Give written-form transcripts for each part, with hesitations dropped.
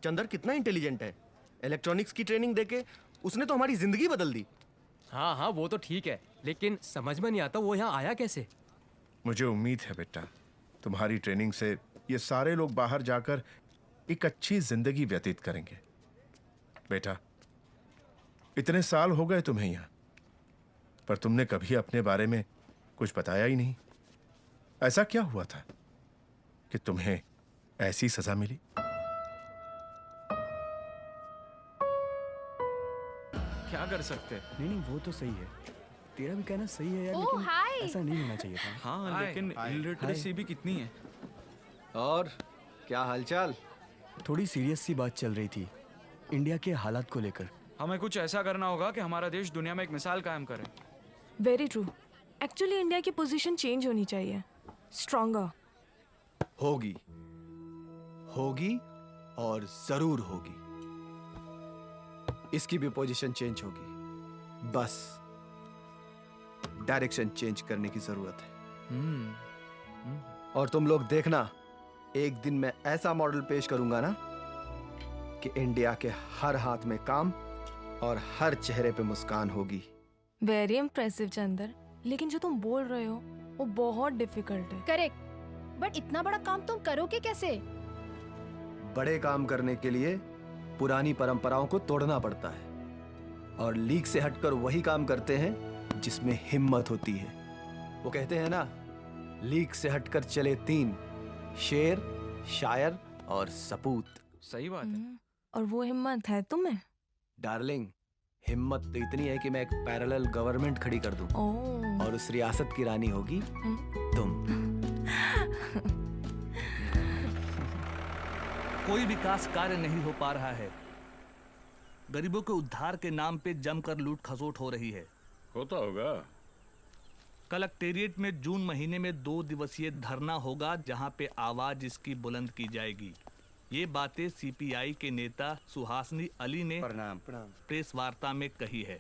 चंदर कितना इंटेलिजेंट है। इलेक्ट्रॉनिक्स की ट्रेनिंग देके उसने तो हमारी जिंदगी बदल दी। हाँ हाँ वो तो ठीक है, लेकिन समझ में नहीं आता वो यहाँ आया कैसे। मुझे उम्मीद है बेटा, तुम्हारी ट्रेनिंग से ये सारे लोग बाहर जाकर एक अच्छी जिंदगी व्यतीत करेंगे। बेटा, इतने साल हो गए तुम्हें यहाँ, पर तुमने कभी अपने बारे में कुछ बताया ही नहीं। ऐसा क्या हुआ था कि तुम्हें ऐसी सजा मिली? क्या कर सकते हैं? नहीं वो तो सही है, तेरा भी कहना सही है यार, लेकिन ऐसा नहीं होना चाहिए था। हाँ लेकिन इलिटरेसी भी कितनी है। और क्या हालचाल? थोड़ी सीरियस सी बात चल रही थी इंडिया के हालात को लेकर। हमें कुछ ऐसा करना होगा कि हमारा देश दुनिया में एक मिसाल कायम करे। Very true. एक्चुअली इंडिया की पोजीशन चेंज होनी चाहिए, स्ट्रॉन्गर। होगी होगी और जरूर होगी। इसकी भी पोजीशन चेंज होगी, बस डायरेक्शन चेंज करने की जरूरत है। और तुम लोग देखना, एक दिन मैं ऐसा मॉडल पेश करूंगा ना कि इंडिया के हर हाथ में काम और हर चेहरे पे मुस्कान होगी। वेरी इम्प्रेसिव चंदर, लेकिन जो तुम बोल रहे हो वो बहुत डिफिकल्ट है। करेक्ट, बट इतना बड़ा काम तुम करोगे कैसे? बड़े काम करने के लिए पुरानी परंपराओं को तोड़ना पड़ता है, और लीक से हटकर वही काम करते हैं जिसमें हिम्मत होती है। वो कहते हैं ना, लीक से हटकर चले तीन, शेर, शायर और सपूत। सही बात है। और वो हिम्मत है तुम्हें? डार्लिंग, हिम्मत तो इतनी है कि मैं एक पैरेलल गवर्नमेंट खड़ी कर दूं, और उस रियासत की रानी होगी तुम। कोई विकास कार्य नहीं हो पा रहा है। गरीबों के उद्धार के नाम पे जमकर लूट खसोट हो रही है। होता होगा। कलेक्टेरिएट में जून महीने में 2 दिवसीय धरना होगा, जहां पे आवाज इसकी बुलंद की जाएगी। ये बातें सीपीआई के नेता सुहासनी अली ने प्रेस वार्ता में कही है।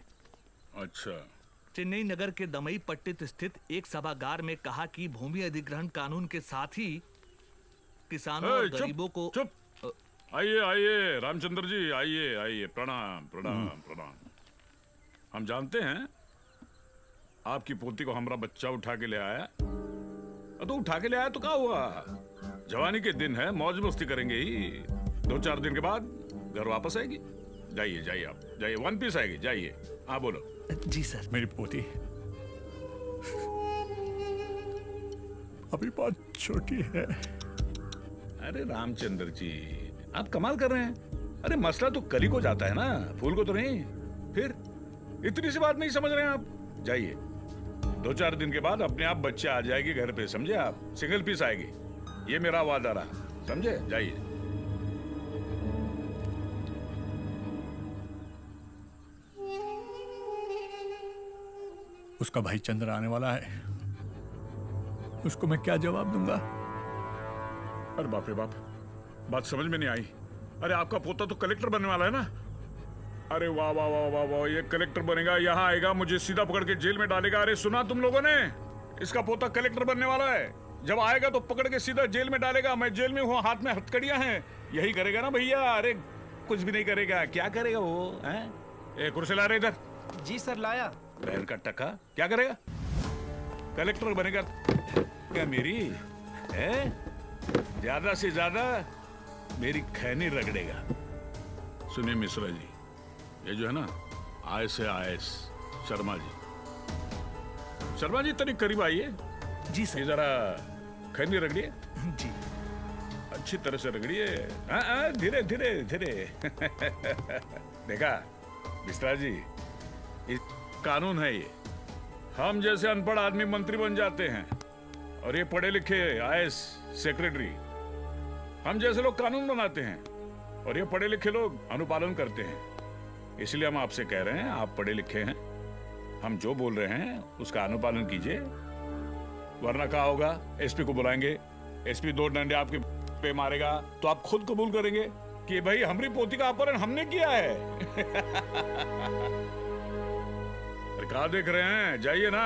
अच्छा। चेन्नई नगर के दमई पट्टित स्थित एक सभागार में कहा कि भूमि अधिग्रहण कानून के साथ ही किसानों और गरीबों को। चुप। आइए आइए रामचंद्र जी, आइए आइए। प्रणाम प्रणाम प्रणाम। हम जानते हैं आपकी पोती को हमारा बच्चा उठा के ले आया। तो उठा के ले आया तो क्या हुआ, जवानी के दिन है, मौज मस्ती करेंगे ही। 2-4 दिन के बाद घर वापस आएगी। जाइए जाइए, आप जाइए, 1 पीस आएगी, जाइए। हाँ बोलो। जी सर। मेरी पोती अभी बहुत छोटी है। अरे रामचंद्र जी, आप कमाल कर रहे हैं। अरे मसला तो कली को जाता है ना, फूल को तो नहीं। फिर इतनी सी बात नहीं समझ रहे हैं आप। जाइए, 2-4 दिन के बाद अपने आप बच्चे आ जाएगी घर पे, समझे आप? सिंगल पीस आएगी, ये मेरा वादा रहा, समझे? जाइए। उसका भाई चंद्र आने वाला है, उसको मैं क्या जवाब दूंगा? अरे बाप रे बाप, बात समझ में नहीं आई। अरे आपका पोता तो कलेक्टर बनने वाला है ना? अरे वाह वाह वाह वाह वाह, ये कलेक्टर बनेगा, यहाँ आएगा, मुझे सीधा पकड़ के जेल में डालेगा। अरे सुना तुम लोगों ने, इसका पोता कलेक्टर बनने वाला है। जब आएगा तो पकड़ के सीधा जेल में डालेगा। मैं जेल में हूँ, हाथ में हथकड़ियां हैं। यही करेगा ना भैया? अरे कुछ भी नहीं करेगा। क्या करेगा वो? हैं? ए कुर्सी ला रहे इधर। जी सर लाया। बहन का टक्का, क्या करेगा? कलेक्टर बनेगा क्या मेरी? है? ज्यादा से ज्यादा मेरी खैनी रगड़ेगा। सुनिए मिश्रा जी, ये जो है ना IAS शर्मा जी, शर्मा जी तनिक करीब आइए। जी सर। ये जरा खैनी रगड़िए, जी। अच्छी तरह से रगड़िए। हाँ, धीरे धीरे धीरे। देखा मिश्रा जी, ये कानून है। ये हम जैसे अनपढ़ आदमी मंत्री बन जाते हैं और ये पढ़े लिखे IAS सेक्रेटरी, हम जैसे लोग कानून बनाते हैं और ये पढ़े लिखे लोग अनुपालन करते हैं। इसलिए हम आपसे कह रहे हैं, आप पढ़े लिखे हैं, हम जो बोल रहे हैं उसका अनुपालन कीजिए, वरना क्या होगा? SP को बुलाएंगे, SP 2 डंडे आपके पे मारेगा तो आप खुद कबूल करेंगे कि भाई हमारी पोती का अपहरण हमने किया है। अरे कहाँ देख रहे हैं? जाइए ना।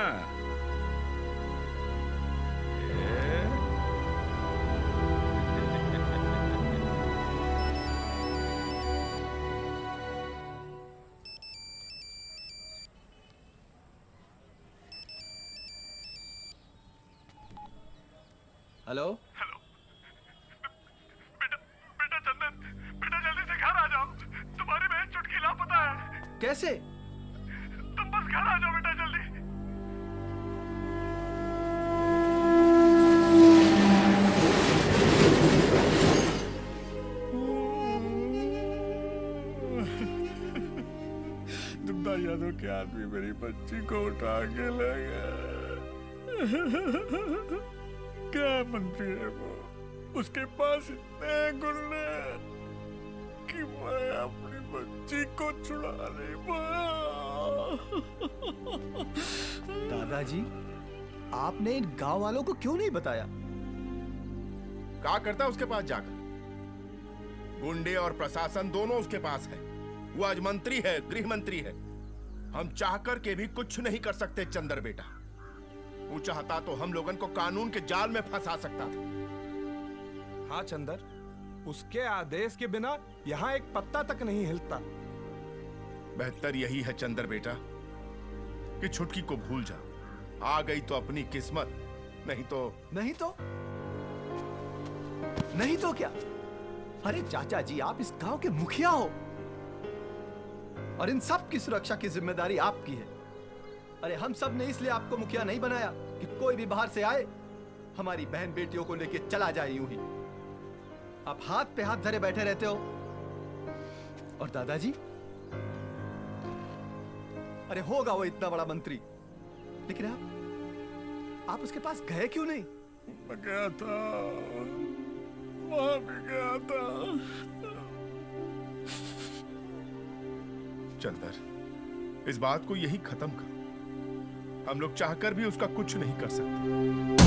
हेलो हेलो बेटा, बेटा चंदन, बेटा जल्दी से घर आ जाओ, तुम्हारी बहन चुटकी लापता है। कैसे? तुम बस घर आ जाओ बेटा जल्दी। दुग्धा यादव के आदमी मेरी बच्ची को उठा के ले गया। क्या मंत्री है वो? उसके पास इतने गुंडे कि मैं अपनी बच्ची को छुड़ा नहीं पाया। दादाजी, आपने इन गांव वालों को क्यों नहीं बताया? क्या करता उसके पास जाकर? गुंडे और प्रशासन दोनों उसके पास है। वो आज मंत्री है, गृह मंत्री है। हम चाहकर के भी कुछ नहीं कर सकते चंद्र बेटा। वो चाहता तो हम लोगन को कानून के जाल में फंसा सकता था। हाँ चंदर, उसके आदेश के बिना यहाँ एक पत्ता तक नहीं हिलता। बेहतर यही है चंद्र बेटा कि छुटकी को भूल जा। आ गई तो अपनी किस्मत, नहीं तो क्या? अरे चाचा जी, आप इस गांव के मुखिया हो और इन सब की सुरक्षा की जिम्मेदारी आपकी है। अरे हम सब ने इसलिए आपको मुखिया नहीं बनाया कि कोई भी बाहर से आए हमारी बहन बेटियों को लेके चला जाए यूं ही। आप हाथ पे हाथ धरे बैठे रहते हो। और दादाजी, अरे होगा वो इतना बड़ा मंत्री, लेकिन आप उसके पास गए क्यों नहीं? मैं गया था, वहां भी गया था। चंदर, इस बात को यही खत्म कर। हम लोग चाहकर भी उसका कुछ नहीं कर सकते।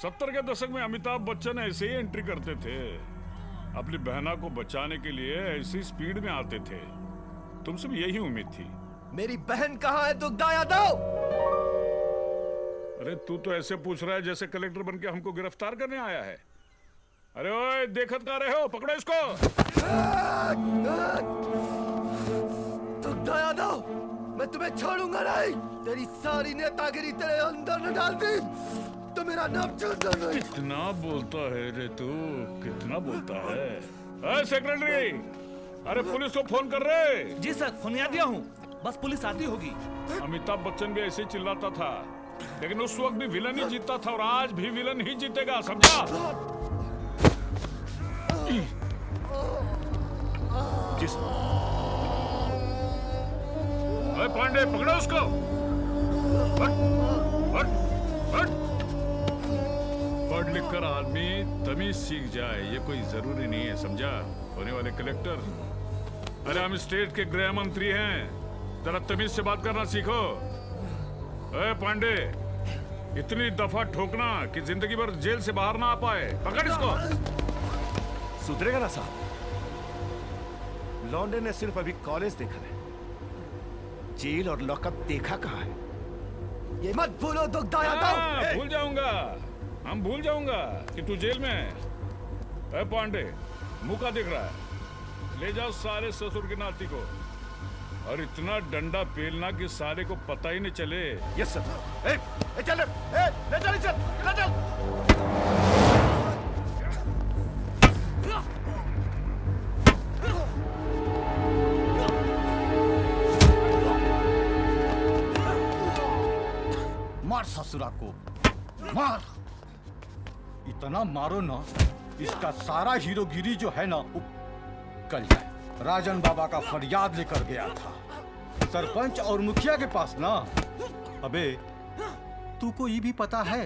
70 के दशक में अमिताभ बच्चन ऐसे ही एंट्री करते थे, अपनी बहना को बचाने के लिए ऐसी स्पीड में आते थे। तुमसे भी यही उम्मीद थी। मेरी बहन कहाँ है दुग्धा यादव? अरे तू तो ऐसे पूछ रहा है जैसे कलेक्टर बनके हमको गिरफ्तार करने आया है। अरे ओए, देखत का रहे हो, पकड़ो इसको। दुग्धा यादव, मैं तुम्हें छोड़ूंगा नहीं। तेरी सारी नेतागिरी तेरे अंदर न डाल दी तो मेरा नाम चंदा नहीं। कितना बोलता है रे तू, कितना बोलता है। अरे सेक्रेटरी, अरे पुलिस को फोन कर रहे। जी सर, फोन दिया हूँ, बस पुलिस आती होगी। अमिताभ बच्चन भी ऐसे ही चिल्लाता था, लेकिन उस वक्त भी विलन ही जीतता था और आज भी विलन ही जीतेगा, समझा? जिस अरे पांडे, पकड़ो उसको। हट, हट, हट। पढ़ लिख कर आदमी तमीज सीख जाए, ये कोई जरूरी नहीं है, समझा? होने वाले कलेक्टर, अरे हम स्टेट के गृह मंत्री हैं, जरा तमीज से बात करना सीखो। अरे पांडे, इतनी दफा ठोकना कि जिंदगी भर जेल से बाहर ना आ पाए। पकड़ इसको। सुधरेगा ना साहब? लौंडे ने सिर्फ अभी कॉलेज देखा है, जेल और लॉकअप देखा कहाँ है? ये मत भूलो दुग्धा यादव। भूल जाऊंगा, हम भूल जाऊंगा कि तू जेल में है। अरे पांडे, मुंह का दिख रहा है? ले जाओ सारे ससुर की नाती को और इतना डंडा पेलना कि सारे को पता ही नहीं चले। Yes sir. चल, ले चल, ले चल। मार ससुरा को, मार। इतना मारो ना, इसका सारा हीरोगिरी जो है ना वो कल जाए। राजन बाबा का फरियाद लेकर गया था सरपंच और मुखिया के पास ना। अबे तू को ये भी पता है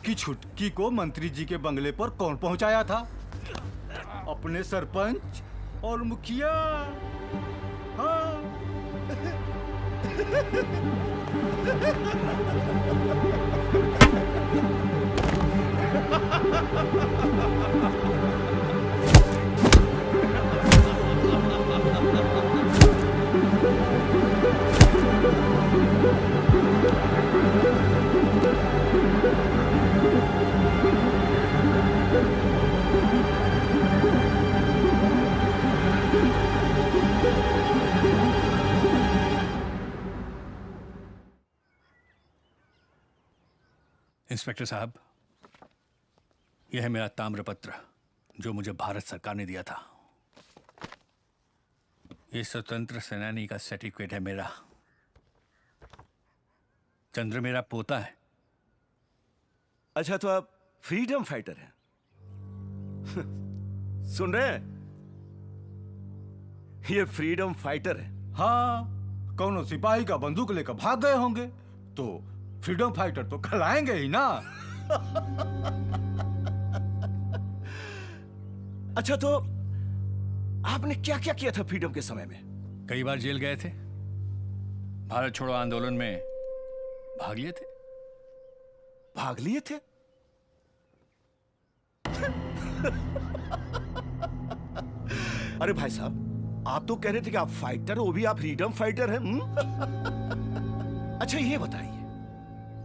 कि छुटकी को मंत्री जी के बंगले पर कौन पहुंचाया था? अपने सरपंच और मुखिया। हाँ। इंस्पेक्टर साहब, यह है मेरा ताम्रपत्र जो मुझे भारत सरकार ने दिया था। ये स्वतंत्र सेनानी का सर्टिफिकेट है मेरा। चंद्र मेरा पोता है। अच्छा, तो आप फ्रीडम फाइटर हैं? सुन रहे हैं? ये फ्रीडम फाइटर है। हाँ, कौनो सिपाही का बंदूक लेकर भाग गए होंगे तो फ्रीडम फाइटर तो कहलाएंगे ही ना। अच्छा, तो आपने क्या क्या किया था फ्रीडम के समय में? कई बार जेल गए थे, भारत छोड़ो आंदोलन में भाग लिए थे। भाग लिए थे? अरे भाई साहब, आप तो कह रहे थे कि आप फाइटर हो, वो भी आप फ्रीडम फाइटर हैं। अच्छा ये बताइए,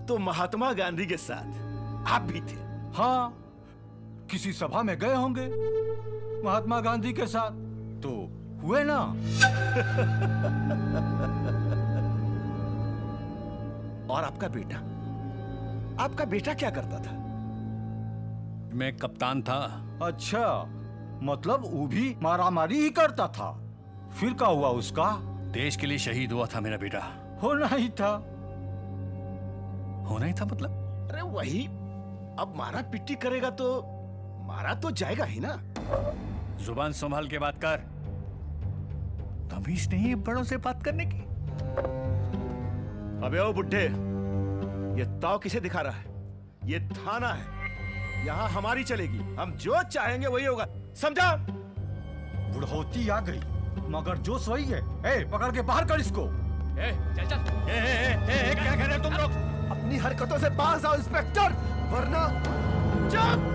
तो महात्मा गांधी के साथ आप भी थे? हाँ, किसी सभा में गए होंगे महात्मा गांधी के साथ तो हुए ना। और आपका बेटा क्या करता था? मैं कप्तान था। अच्छा, मतलब वो भी मारामारी ही करता था। फिर क्या हुआ उसका? देश के लिए शहीद हुआ था मेरा बेटा। होना ही था। होना ही था मतलब? अरे वही, अब मारा पिट्टी करेगा तो मारा तो जाएगा ही ना। जुबान संभाल के बात कर। तमीज नहीं है बड़ों से बात करने की। अबे ओ बुड्ढे, ये ताव किसे दिखा रहा है? ये थाना है, यहाँ हमारी चलेगी। हम जो चाहेंगे वही होगा, समझा? बुढ़ौती आ गई मगर जोश वही है। ए, पकड़ के बाहर कर इसको। चल चल। क्या कर रहे हो तुम लोग? अपनी हरकतों से बाज आओ इंस्पेक्टर, वरना चुप।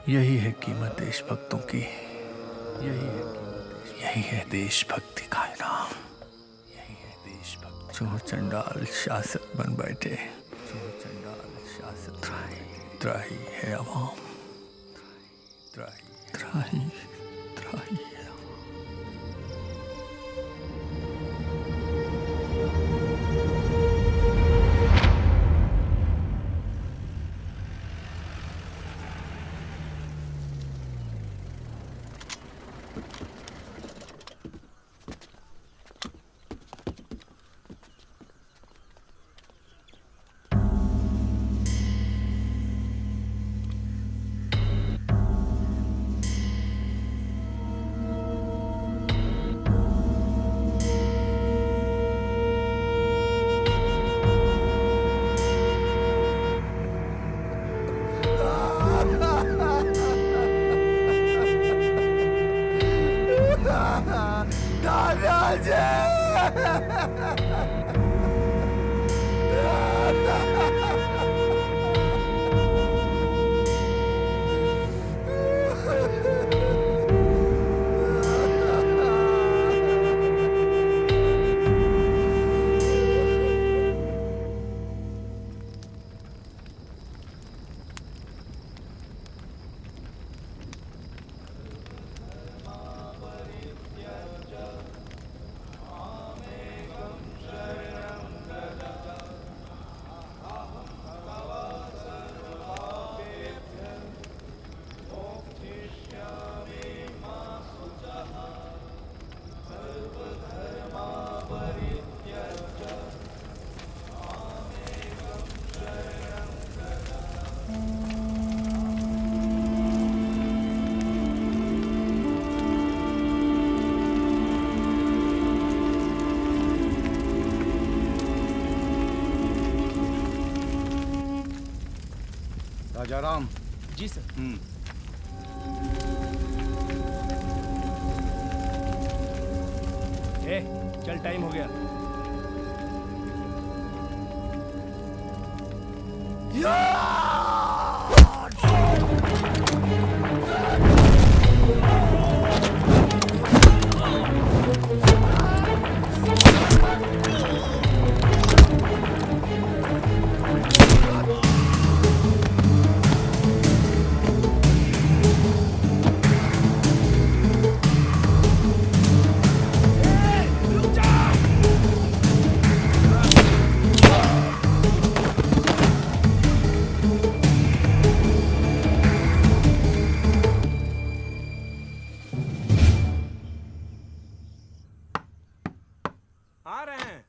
यही है कीमत देशभक्तों की, यही है देशभक्ति का इनाम, यही है देशभक्त। जो चंडाल शासक बन बैठे, त्राही है अवाम, त्राही है। राजाराम। जी सर। चल टाइम हो गया। आ रहे हैं।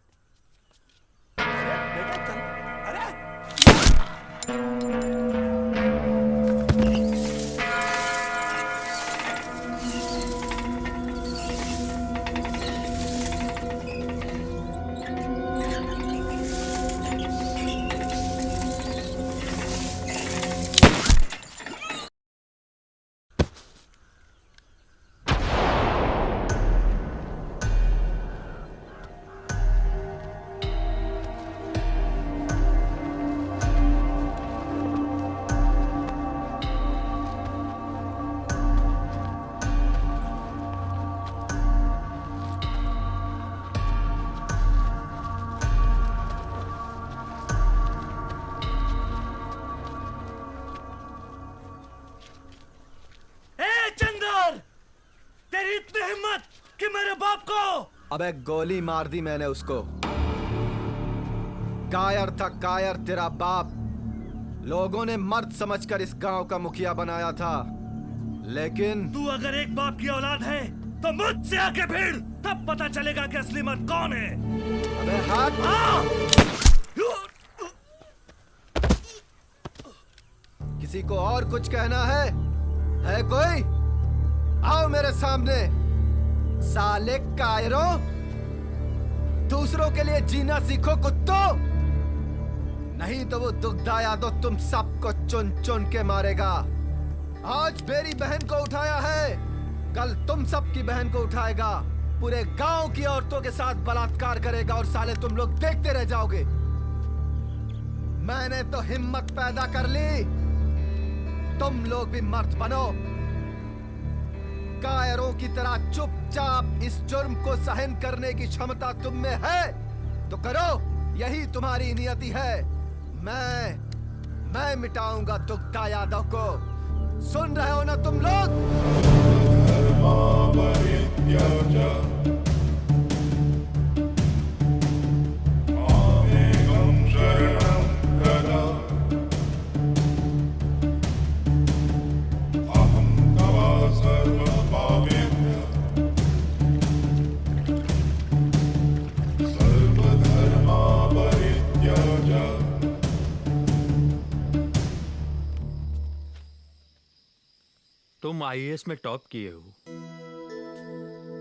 कि मेरे बाप को। अबे गोली मार दी मैंने उसको। कायर था कायर तेरा बाप। लोगों ने मर्द समझकर इस गांव का मुखिया बनाया था, लेकिन तू अगर एक बाप की औलाद है तो मुझसे आके भिड़, तब पता चलेगा कि असली मर्द कौन है। अबे हाथ। किसी को और कुछ कहना है कोई? आओ मेरे सामने साले कायरों। दूसरों के लिए जीना सीखो कुत्तों, नहीं तो वो दुग्धा यादव तुम सबको चुन चुन के मारेगा। आज मेरी बहन को उठाया है, कल तुम सबकी बहन को उठाएगा, पूरे गांव की औरतों के साथ बलात्कार करेगा और साले तुम लोग देखते रह जाओगे। मैंने तो हिम्मत पैदा कर ली, तुम लोग भी मर्द बनो। कायरों की तरह चुपचाप इस जुर्म को सहन करने की क्षमता तुम में है तो करो, यही तुम्हारी नियति है। मैं मिटाऊंगा दुग्धा यादव को। सुन रहे हो ना तुम लोग? तुम आईएएस में टॉप किए हो,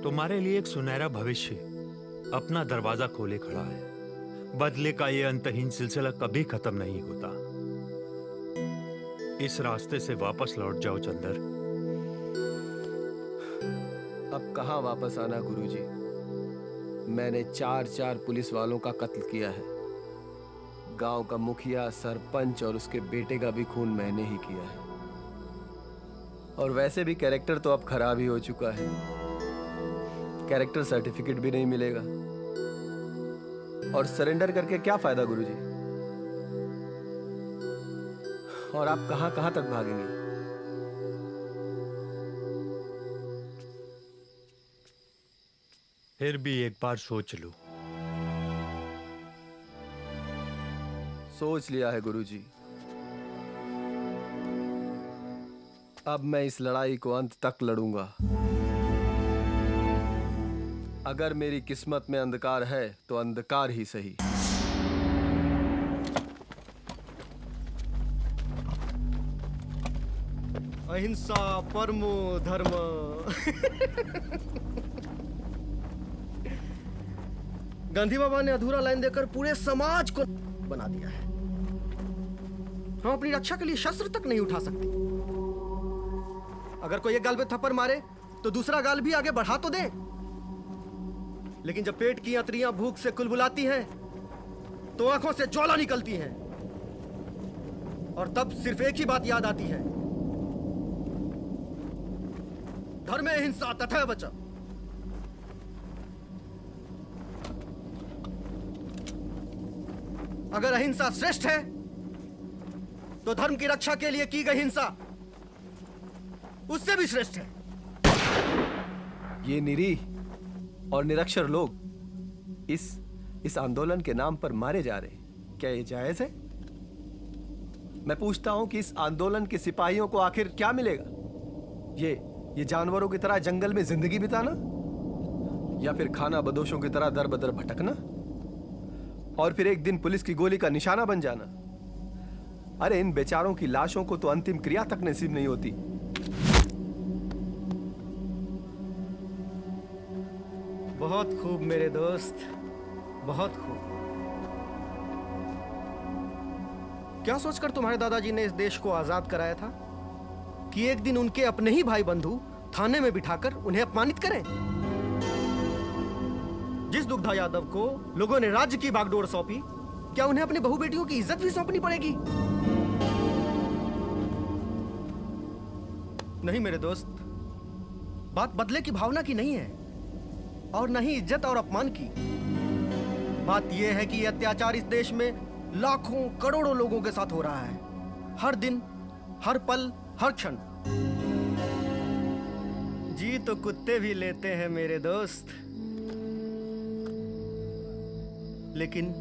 तुम्हारे लिए एक सुनहरा भविष्य अपना दरवाजा खोले खड़ा है। बदले का ये अंतहीन सिलसिला कभी खत्म नहीं होता। इस रास्ते से वापस लौट जाओ चंदर। अब कहां वापस आना गुरुजी? मैंने 4 पुलिस वालों का कत्ल किया है। गांव का मुखिया, सरपंच और उसके बेटे का भी खून मैंने ही किया है। और वैसे भी कैरेक्टर तो अब खराब ही हो चुका है, कैरेक्टर सर्टिफिकेट भी नहीं मिलेगा। और सरेंडर करके क्या फायदा गुरुजी? और आप कहां कहां तक भागेंगे? फिर भी एक बार सोच लो। सोच लिया है गुरुजी। अब मैं इस लड़ाई को अंत तक लड़ूंगा। अगर मेरी किस्मत में अंधकार है तो अंधकार ही सही। अहिंसा परमो धर्म। गांधी बाबा ने अधूरा लाइन देकर पूरे समाज को बना दिया है। हम अपनी रक्षा के लिए शस्त्र तक नहीं उठा सकते। अगर कोई एक गाल पे थप्पड़ मारे तो दूसरा गाल भी आगे बढ़ा तो दे, लेकिन जब पेट की अंतड़ियां भूख से कुलबुलाती हैं तो आंखों से ज्वाला निकलती हैं और तब सिर्फ एक ही बात याद आती है, धर्मे हिंसा तथैव च। अगर अहिंसा श्रेष्ठ है तो धर्म की रक्षा के लिए की गई हिंसा उससे भी श्रेष्ठ है। ये निरीह और निरक्षर लोग इस आंदोलन के नाम पर मारे जा रहे हैं, क्या ये जायज है? मैं पूछता हूं कि इस आंदोलन के सिपाहियों को आखिर क्या मिलेगा? ये जानवरों की तरह जंगल में जिंदगी बिताना, या फिर खाना बदोशों की तरह दर बदर भटकना और फिर एक दिन पुलिस की गोली का निशाना बन जाना? अरे इन बेचारों की लाशों को तो अंतिम क्रिया तक नसीब नहीं होती। बहुत खूब मेरे दोस्त, बहुत खूब। क्या सोचकर तुम्हारे दादाजी ने इस देश को आजाद कराया था कि एक दिन उनके अपने ही भाई बंधु थाने में बिठाकर उन्हें अपमानित करें? जिस दुग्धा यादव को लोगों ने राज्य की बागडोर सौंपी, क्या उन्हें अपनी बहू बेटियों की इज्जत भी सौंपनी पड़ेगी? नहीं मेरे दोस्त, बात बदले की भावना की नहीं है और न ही इज्जत और अपमान की। बात यह है कि यह अत्याचार इस देश में लाखों करोड़ों लोगों के साथ हो रहा है, हर दिन, हर पल, हर क्षण। जी तो कुत्ते भी लेते हैं मेरे दोस्त, लेकिन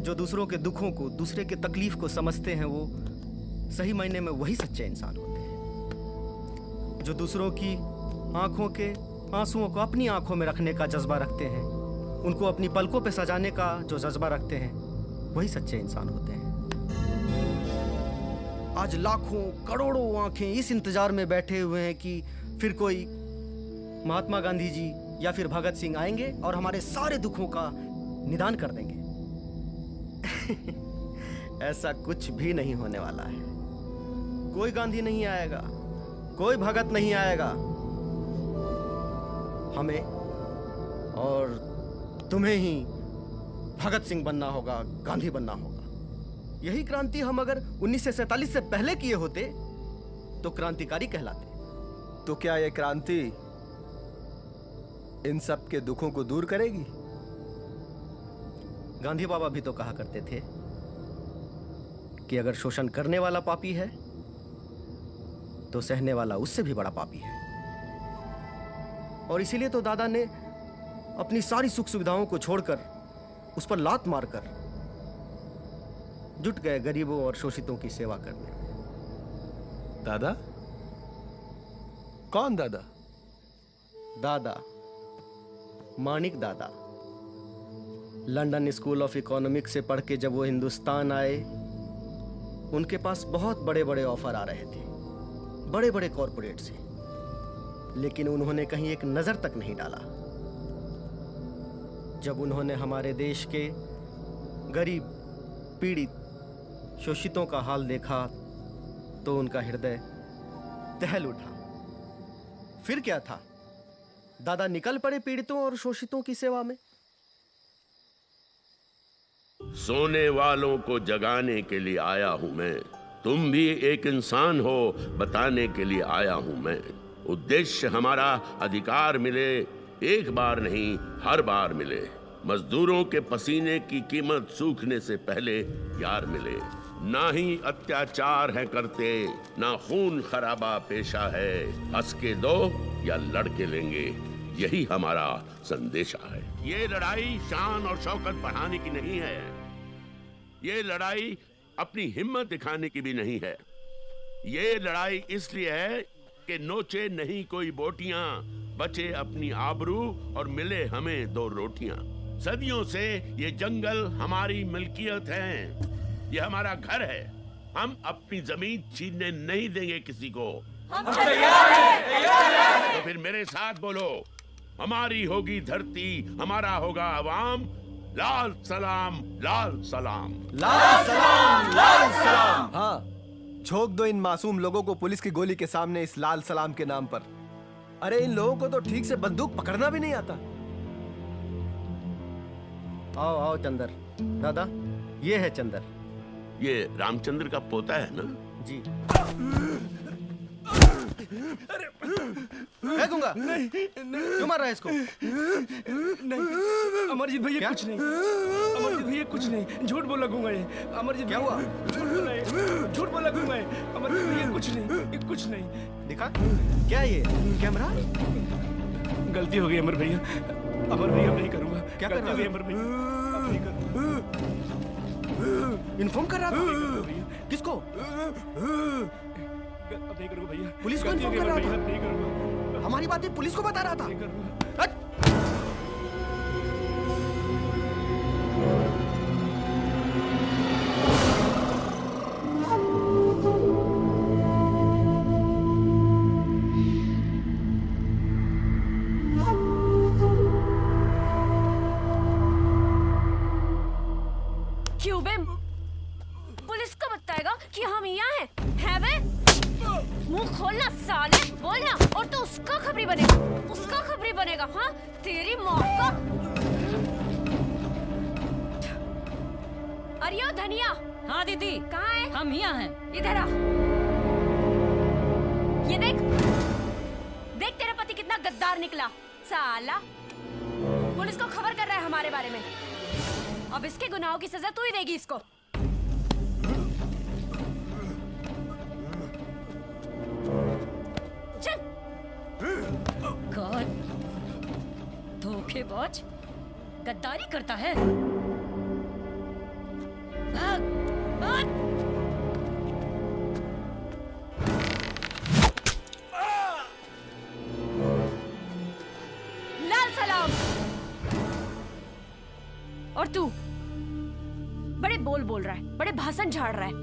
जो दूसरों के दुखों को, दूसरे के तकलीफ को समझते हैं, वो सही मायने में वही सच्चे इंसान होते हैं। जो दूसरों की आंखों के आंसुओं को अपनी आंखों में रखने का जज्बा रखते हैं, उनको अपनी पलकों पे सजाने का जो जज्बा रखते हैं, वही सच्चे इंसान होते हैं। आज लाखों करोड़ों आंखें इस इंतजार में बैठे हुए हैं कि फिर कोई महात्मा गांधी जी या फिर भगत सिंह आएंगे और हमारे सारे दुखों का निदान कर देंगे। ऐसा कुछ भी नहीं होने वाला है। कोई गांधी नहीं आएगा, कोई भगत नहीं आएगा। हमें और तुम्हें ही भगत सिंह बनना होगा, गांधी बनना होगा। यही क्रांति हम अगर 1947 से पहले किए होते तो क्रांतिकारी कहलाते। तो क्या ये क्रांति इन सब के दुखों को दूर करेगी? गांधी बाबा भी तो कहा करते थे कि अगर शोषण करने वाला पापी है तो सहने वाला उससे भी बड़ा पापी है। और इसीलिए तो दादा ने अपनी सारी सुख सुविधाओं को छोड़कर उस पर लात मारकर जुट गए गरीबों और शोषितों की सेवा करने में। दादा? कौन दादा? दादा मानिक दादा। लंदन स्कूल ऑफ इकोनॉमिक्स से पढ़ के जब वो हिंदुस्तान आए, उनके पास बहुत बड़े बड़े ऑफर आ रहे थे, बड़े बड़े कॉरपोरेट से, लेकिन उन्होंने कहीं एक नजर तक नहीं डाला। जब उन्होंने हमारे देश के गरीब, पीड़ित, शोषितों का हाल देखा तो उनका हृदय दहल उठा। फिर क्या था, दादा निकल पड़े पीड़ितों और शोषितों की सेवा में। सोने वालों को जगाने के लिए आया हूं मैं, तुम भी एक इंसान हो बताने के लिए आया हूं मैं। उद्देश्य हमारा अधिकार मिले, एक बार नहीं हर बार मिले। मजदूरों के पसीने की कीमत सूखने से पहले यार मिले। ना ही अत्याचार है करते, ना खून खराबा पेशा है। हंस के दो या लड़के लेंगे, यही हमारा संदेशा है। ये लड़ाई शान और शौकत बढ़ाने की नहीं है, ये लड़ाई अपनी हिम्मत दिखाने की भी नहीं है। ये लड़ाई इसलिए है कि नोचे नहीं कोई बोटियां, बचे अपनी आबरू और मिले हमें दो रोटियां। सदियों से ये जंगल हमारी मिल्कियत है, ये हमारा घर है। हम अपनी जमीन छीनने नहीं देंगे किसी को। हम तैयार हैं। तो फिर मेरे साथ बोलो, हमारी होगी धरती, हमारा होगा अवाम। लाल सलाम, लाल सलाम, लाल सलाम, लाल सलाम। हाँ, झोंक दो इन मासूम लोगों को पुलिस की गोली के सामने इस लाल सलाम के नाम पर। अरे इन लोगों को तो ठीक से बंदूक पकड़ना भी नहीं आता। आओ आओ चंदर। दादा ये है चंदर। ये रामचंद्र का पोता है ना? जी। फेंकूंगा। नहीं, क्यों मार रहा है इसको? नहीं अमरजीत भैया कुछ नहीं, अमरजीत भैया कुछ नहीं, झूठ बोला गूंगा ये। अमरजीत क्या हुआ? झूठ बोला है, झूठ बोला गूंगा ये। अमरजीत भैया कुछ नहीं, कुछ नहीं। दिखा क्या ये कैमरा? गलती हो गई अमर भैया, अमर भैया अब नहीं करूंगा। क्या कर रहा है अमर भैया? अब नहीं करूंगा। इन्फॉर्म कर रहा था किसको? अब नहीं करूंगा भैया। पुलिस को इन्फॉर्म कर रहा था? नहीं करूंगा। हमारी बातें पुलिस को बता रहा था? नहीं करूंगा। क्यूबिम पुलिस को बताएगा कि हम यहाँ हैं बे? मुंह खोलना साले, बोलना, और तो उसका खबरी बनेगा, उसका खबरी बनेगा। हाँ तेरी माँ का। अरियो धनिया। हाँ दीदी। कहाँ है? हम यहाँ हैं। इधर आ। ये देख, देख तेरा पति कितना गद्दार निकला साला। पुलिस को खबर कर रहा है हमारे बारे में। अब इसके गुनाहों की सजा तू ही देगी इसको। चल। कौन धोखेबाज गद्दारी करता है? भाग, भाग। लाल सलाम। और तू बड़े बोल रहा है, बड़े भाषण झाड़ रहा है।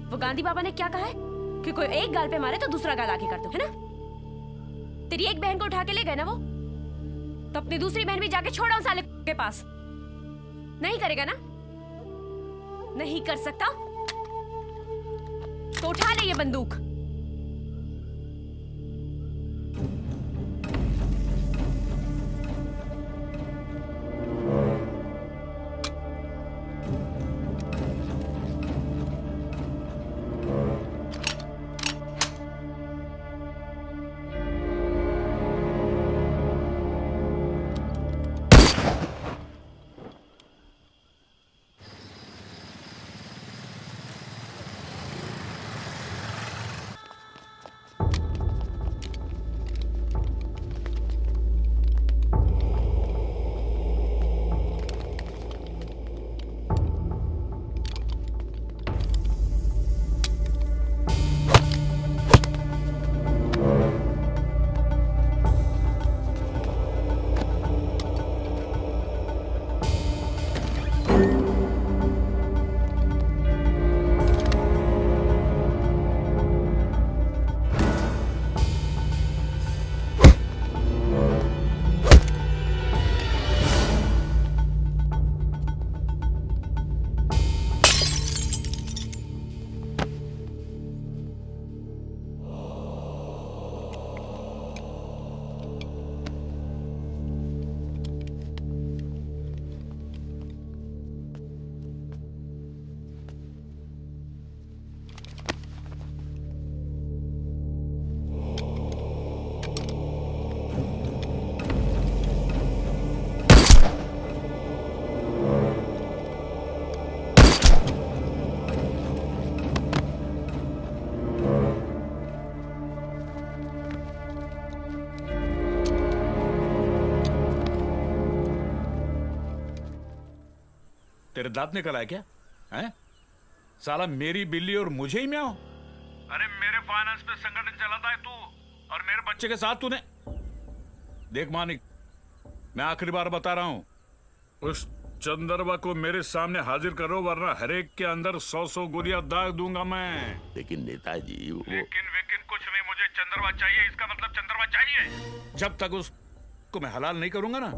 वो गांधी बाबा ने क्या कहा है कि कोई एक गाल पे मारे तो दूसरा गाल आगे कर दो, है ना? तेरी एक बहन को उठा के ले गए ना वो, तो अपनी दूसरी बहन भी जाके छोड़ा उस साले के पास। नहीं करेगा ना? नहीं कर सकता तो उठा ले ये बंदूक। तेरे दांत निकल आए क्या? हैं? साला मेरी बिल्ली और मुझे ही म्याओ। अरे मेरे फाइनेंस में संगठन चलाता है तू, और मेरे बच्चे के साथ तूने। देख मानिक, मैं आखिरी बार बता रहा हूं, उस चंद्रबा को मेरे सामने हाजिर करो, वरना हरेक के अंदर 100 गोलियां दाग दूंगा मैं। लेकिन नेताजी वो... लेकिन कुछ नहीं, मुझे चंद्रबा चाहिए। इसका मतलब चंद्रबा चाहिए। जब तक उसको मैं हलाल नहीं करूंगा ना,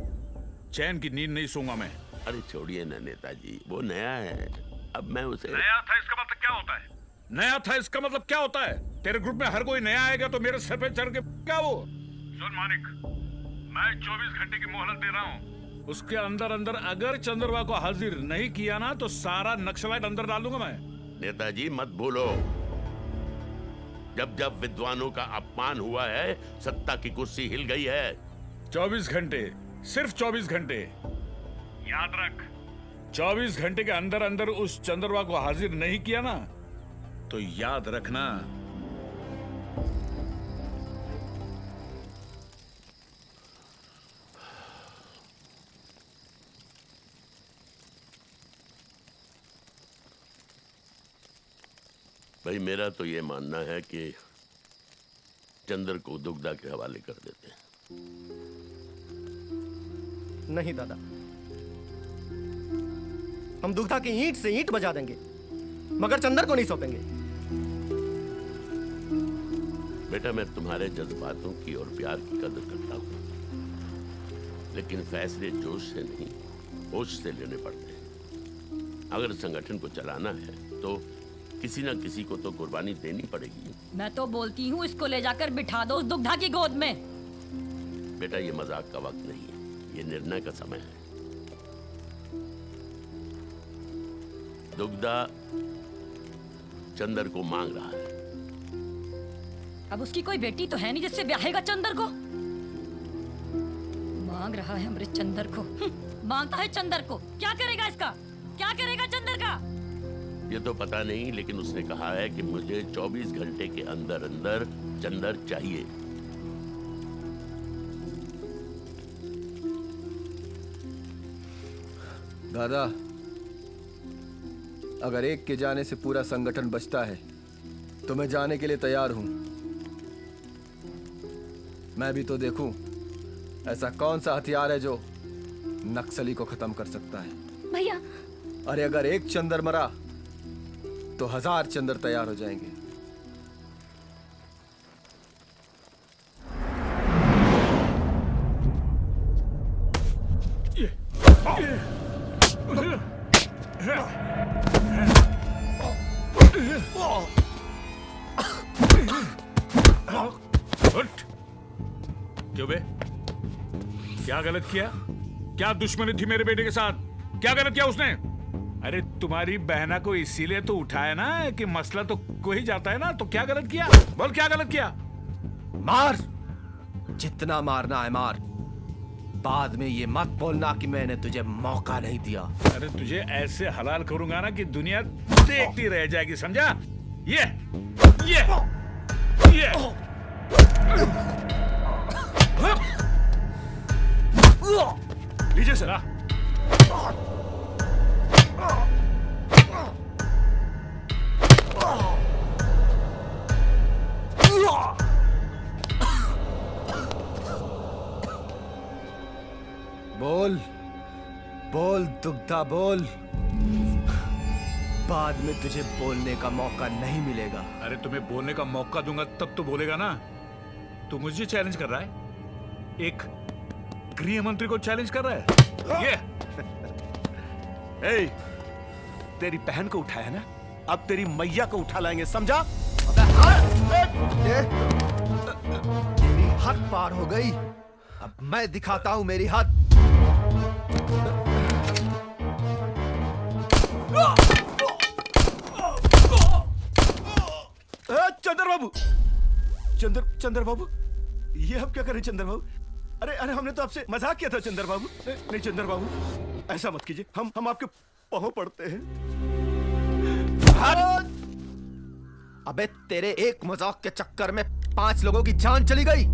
चैन की नींद नहीं सोऊंगा मैं। अरे छोड़िए ना नेताजी, वो नया है, अब मैं उसे... नया था इसका मतलब क्या होता है? नया था इसका मतलब क्या होता है? तेरे ग्रुप में हर कोई नया आएगा तो मेरे सर पे चढ़ के क्या वो? सुन मानिक, मैं 24 घंटे की मोहलत दे रहा हूँ। उसके अंदर अंदर अगर चंद्रबा को हाजिर नहीं किया ना, तो सारा नक्सलाइट अंदर डाल दूंगा मैं। नेताजी मत भूलो, जब जब विद्वानों का अपमान हुआ है, सत्ता की कुर्सी हिल गई है। 24 घंटे, सिर्फ 24 घंटे। याद रख, 24 घंटे के अंदर अंदर उस चंद्रबा को हाजिर नहीं किया ना, तो याद रखना भाई, मेरा तो ये मानना है कि चंद्र को दुग्धा के हवाले कर देते हैं। नहीं दादा, हम दुग्धा की ईंट से ईंट बजा देंगे, मगर चंद्र को नहीं सौंपेंगे। बेटा, मैं तुम्हारे जज्बातों की और प्यार की कदर करता हूँ, लेकिन फैसले जोश से नहीं, होश से लेने पड़ते हैं। अगर संगठन को चलाना है तो किसी ना किसी को तो कुर्बानी देनी पड़ेगी। मैं तो बोलती हूँ, इसको ले जाकर बिठा दो उस दुग्धा की गोद में। बेटा, ये मजाक का वक्त नहीं है, ये निर्णय का समय है। दुग्धा चंद्र को मांग रहा है। अब उसकी कोई बेटी तो है नहीं जिससे ब्याहेगा चंद्र को। मांग रहा है हमारे चंद्र को। मांगता है चंद्र को। क्या करेगा इसका? क्या करेगा चंद्र का? ये तो पता नहीं, लेकिन उसने कहा है कि मुझे 24 घंटे के अंदर अंदर चंद्र चाहिए। दादा, अगर एक के जाने से पूरा संगठन बचता है तो मैं जाने के लिए तैयार हूं। मैं भी तो देखूं ऐसा कौन सा हथियार है जो नक्सली को खत्म कर सकता है। भैया, अरे अगर एक चंद्र मरा तो 1000 चंद्र तैयार हो जाएंगे। उठ। क्यों बे? क्या गलत किया? क्या दुश्मनी थी मेरे बेटे के साथ? क्या गलत किया उसने? अरे तुम्हारी बहना को इसीलिए तो उठाया ना कि मसला तो कोई जाता है ना, तो क्या गलत किया? बोल क्या गलत किया? मार, जितना मारना है मार। बाद में ये मत बोलना कि मैंने तुझे मौका नहीं दिया। अरे तुझे ऐसे हलाल करूंगा ना कि दुनिया देखती रह जाएगी, समझा? ये लीजिए सर। बोल बोल दुग्धा बोल। बाद में तुझे बोलने का मौका नहीं मिलेगा। अरे तुम्हें बोलने का मौका दूंगा तब तो बोलेगा ना। तू मुझे चैलेंज कर रहा है? एक गृह मंत्री को चैलेंज कर रहा है? ये ए, तेरी बहन को उठाया ना, अब तेरी मैया को उठा लाएंगे, समझा? मेरी हद पार हो गई, अब मैं दिखाता हूं मेरी हद। चंद्र बाबू, चंद्र बाबू, ये आप क्या करें चंद्र बाबू? अरे हमने तो आपसे मजाक किया था चंद्र बाबू। नहीं चंद्र बाबू, ऐसा मत कीजिए, हम आपके पांव पड़ते हैं। अबे तेरे एक मजाक के चक्कर में 5 लोगों की जान चली गई।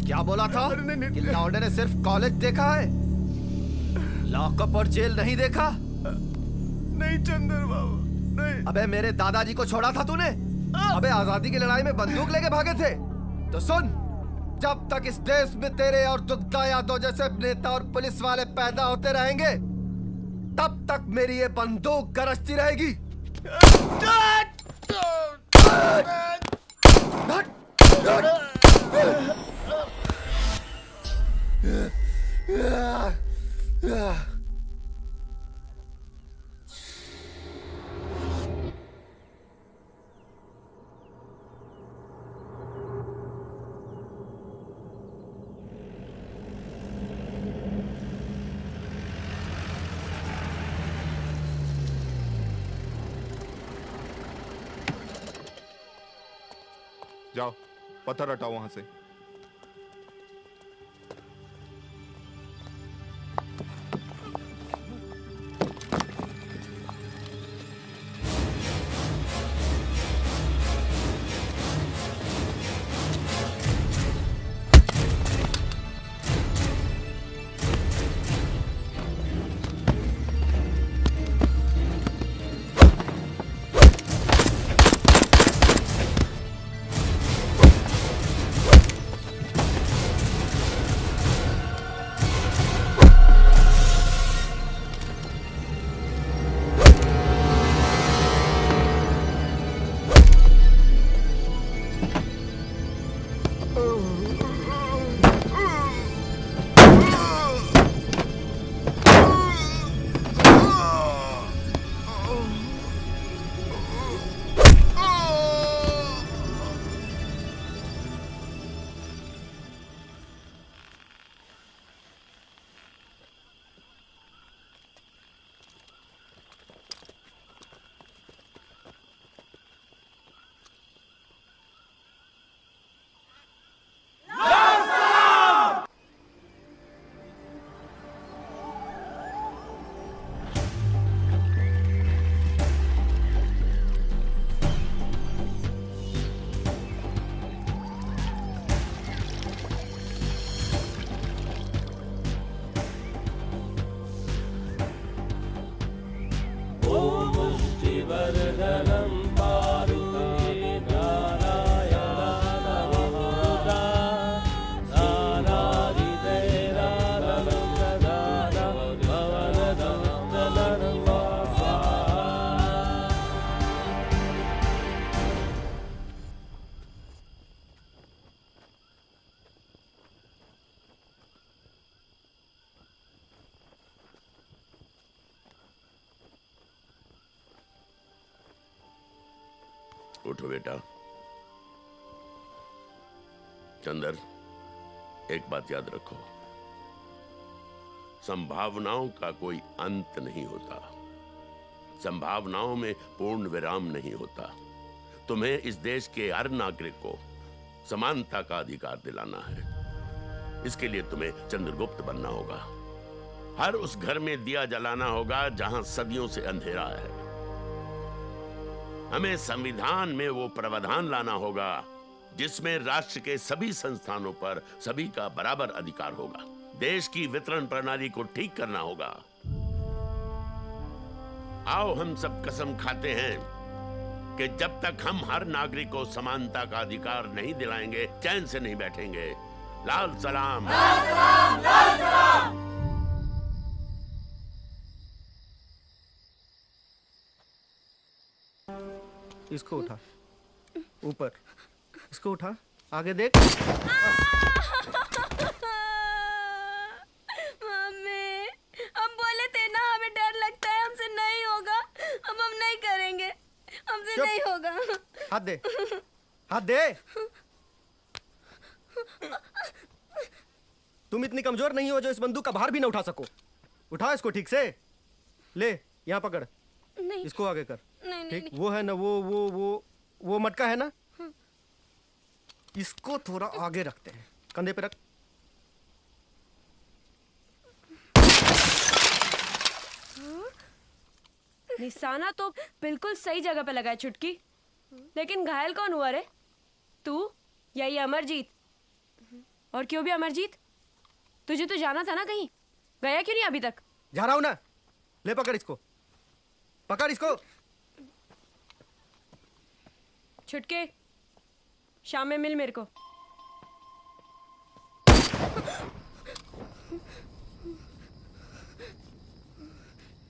क्या बोला था कि लौंडे ने सिर्फ कॉलेज देखा है, लॉकअप और जेल नहीं देखा? नहीं चंद्र बाबू, नहीं। अबे मेरे दादाजी को छोड़ा था तूने? अबे आजादी की लड़ाई में बंदूक लेके भागे थे। तो सुन, जब तक इस देश में तेरे और दुग्धा यादव जैसे नेता और पुलिस वाले पैदा होते रहेंगे, तब तक मेरी ये बंदूक गरजती रहेगी। जाओ, पत्थर हटाओ वहां से। उठो बेटा। चंदर, एक बात याद रखो, संभावनाओं का कोई अंत नहीं होता, संभावनाओं में पूर्ण विराम नहीं होता। तुम्हें इस देश के हर नागरिक को समानता का अधिकार दिलाना है। इसके लिए तुम्हें चंद्रगुप्त बनना होगा। हर उस घर में दिया जलाना होगा जहां सदियों से अंधेरा है। हमें संविधान में वो प्रावधान लाना होगा जिसमें राष्ट्र के सभी संस्थानों पर सभी का बराबर अधिकार होगा। देश की वितरण प्रणाली को ठीक करना होगा। आओ हम सब कसम खाते हैं कि जब तक हम हर नागरिक को समानता का अधिकार नहीं दिलाएंगे, चैन से नहीं बैठेंगे। लाल सलाम, लाल सलाम, लाल सलाम। इसको उठा, ऊपर, इसको उठा, आगे देख। मम्मी, हम बोले थे ना हमें डर लगता है, हमसे नहीं होगा, हम नहीं करेंगे, हमसे नहीं होगा। हाथ दे, हाथ दे। तुम इतनी कमजोर नहीं हो जो इस बंदूक का भार भी ना उठा सको। उठा इसको ठीक से, ले यहाँ पकड़, नहीं। इसको आगे कर। नहीं, ठीक, नहीं। वो है ना, वो मटका है ना, इसको थोड़ा आगे रखते हैं, कंधे पे रख। निशाना तो बिल्कुल सही जगह पे लगा है चुटकी, लेकिन घायल कौन हुआ रे? तू या ये अमरजीत? और क्यों भी अमरजीत? तुझे तो जाना था ना कहीं, गया क्यों नहीं अभी तक? जा रहा हूं ना, ले पकड़ इसको, पकड़ इसको। छुटके, शाम में मिल मेरे को।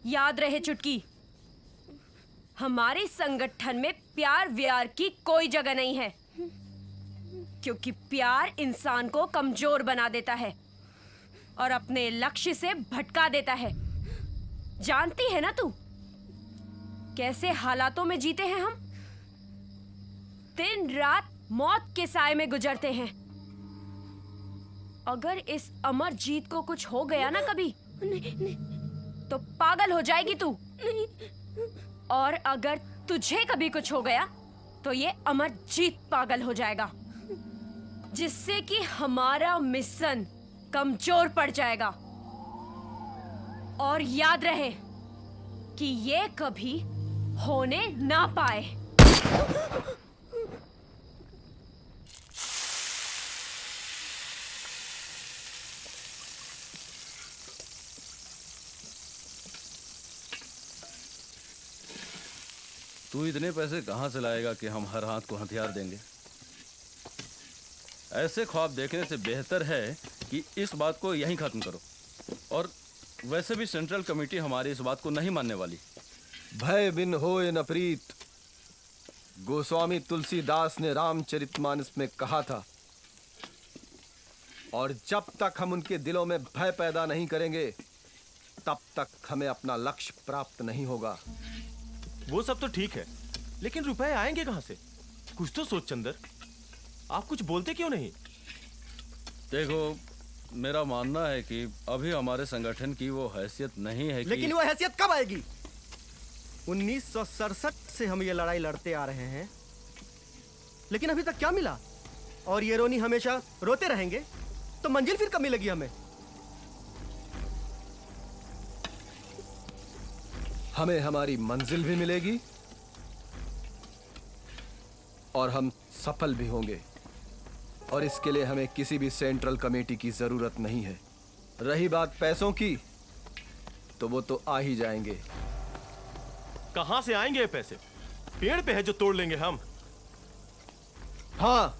याद रहे चुटकी, हमारे संगठन में प्यार व्यार की कोई जगह नहीं है, क्योंकि प्यार इंसान को कमजोर बना देता है और अपने लक्ष्य से भटका देता है। जानती है ना तू कैसे हालातों में जीते हैं हम? दिन रात मौत के साए में गुजरते हैं। अगर इस अमरजीत को कुछ हो गया ना कभी, तो पागल हो जाएगी तू। और अगर तुझे कभी कुछ हो गया तो ये अमरजीत पागल हो जाएगा, जिससे कि हमारा मिशन कमजोर पड़ जाएगा। और याद रहे कि ये कभी होने ना पाए। तू इतने पैसे कहाँ से लाएगा कि हम हर हाथ को हथियार देंगे? ऐसे ख्वाब देखने से बेहतर है कि इस बात को यहीं खत्म करो। और वैसे भी सेंट्रल कमेटी हमारी इस बात को नहीं मानने वाली। भय बिन होए न प्रीत, गोस्वामी तुलसीदास ने रामचरितमानस में कहा था। और जब तक हम उनके दिलों में भय पैदा नहीं करेंगे, तब तक हमें अपना लक्ष्य प्राप्त नहीं होगा। वो सब तो ठीक है, लेकिन रुपए आएंगे कहां से? कुछ तो सोच चंदर, आप कुछ बोलते क्यों नहीं? देखो, मेरा मानना है कि अभी हमारे संगठन की वो हैसियत नहीं है कि... लेकिन वो हैसियत कब आएगी? 1967 से हम ये लड़ाई लड़ते आ रहे हैं, लेकिन अभी तक क्या मिला? और ये रोनी हमेशा रोते रहेंगे तो मंजिल फिर कब मिलेगी हमें? हमें हमारी मंजिल भी मिलेगी और हम सफल भी होंगे। और इसके लिए हमें किसी भी सेंट्रल कमेटी की जरूरत नहीं है। रही बात पैसों की, तो वो तो आ ही जाएंगे। कहां से आएंगे ये पैसे? पेड़ पे है जो तोड़ लेंगे हम। हाँ,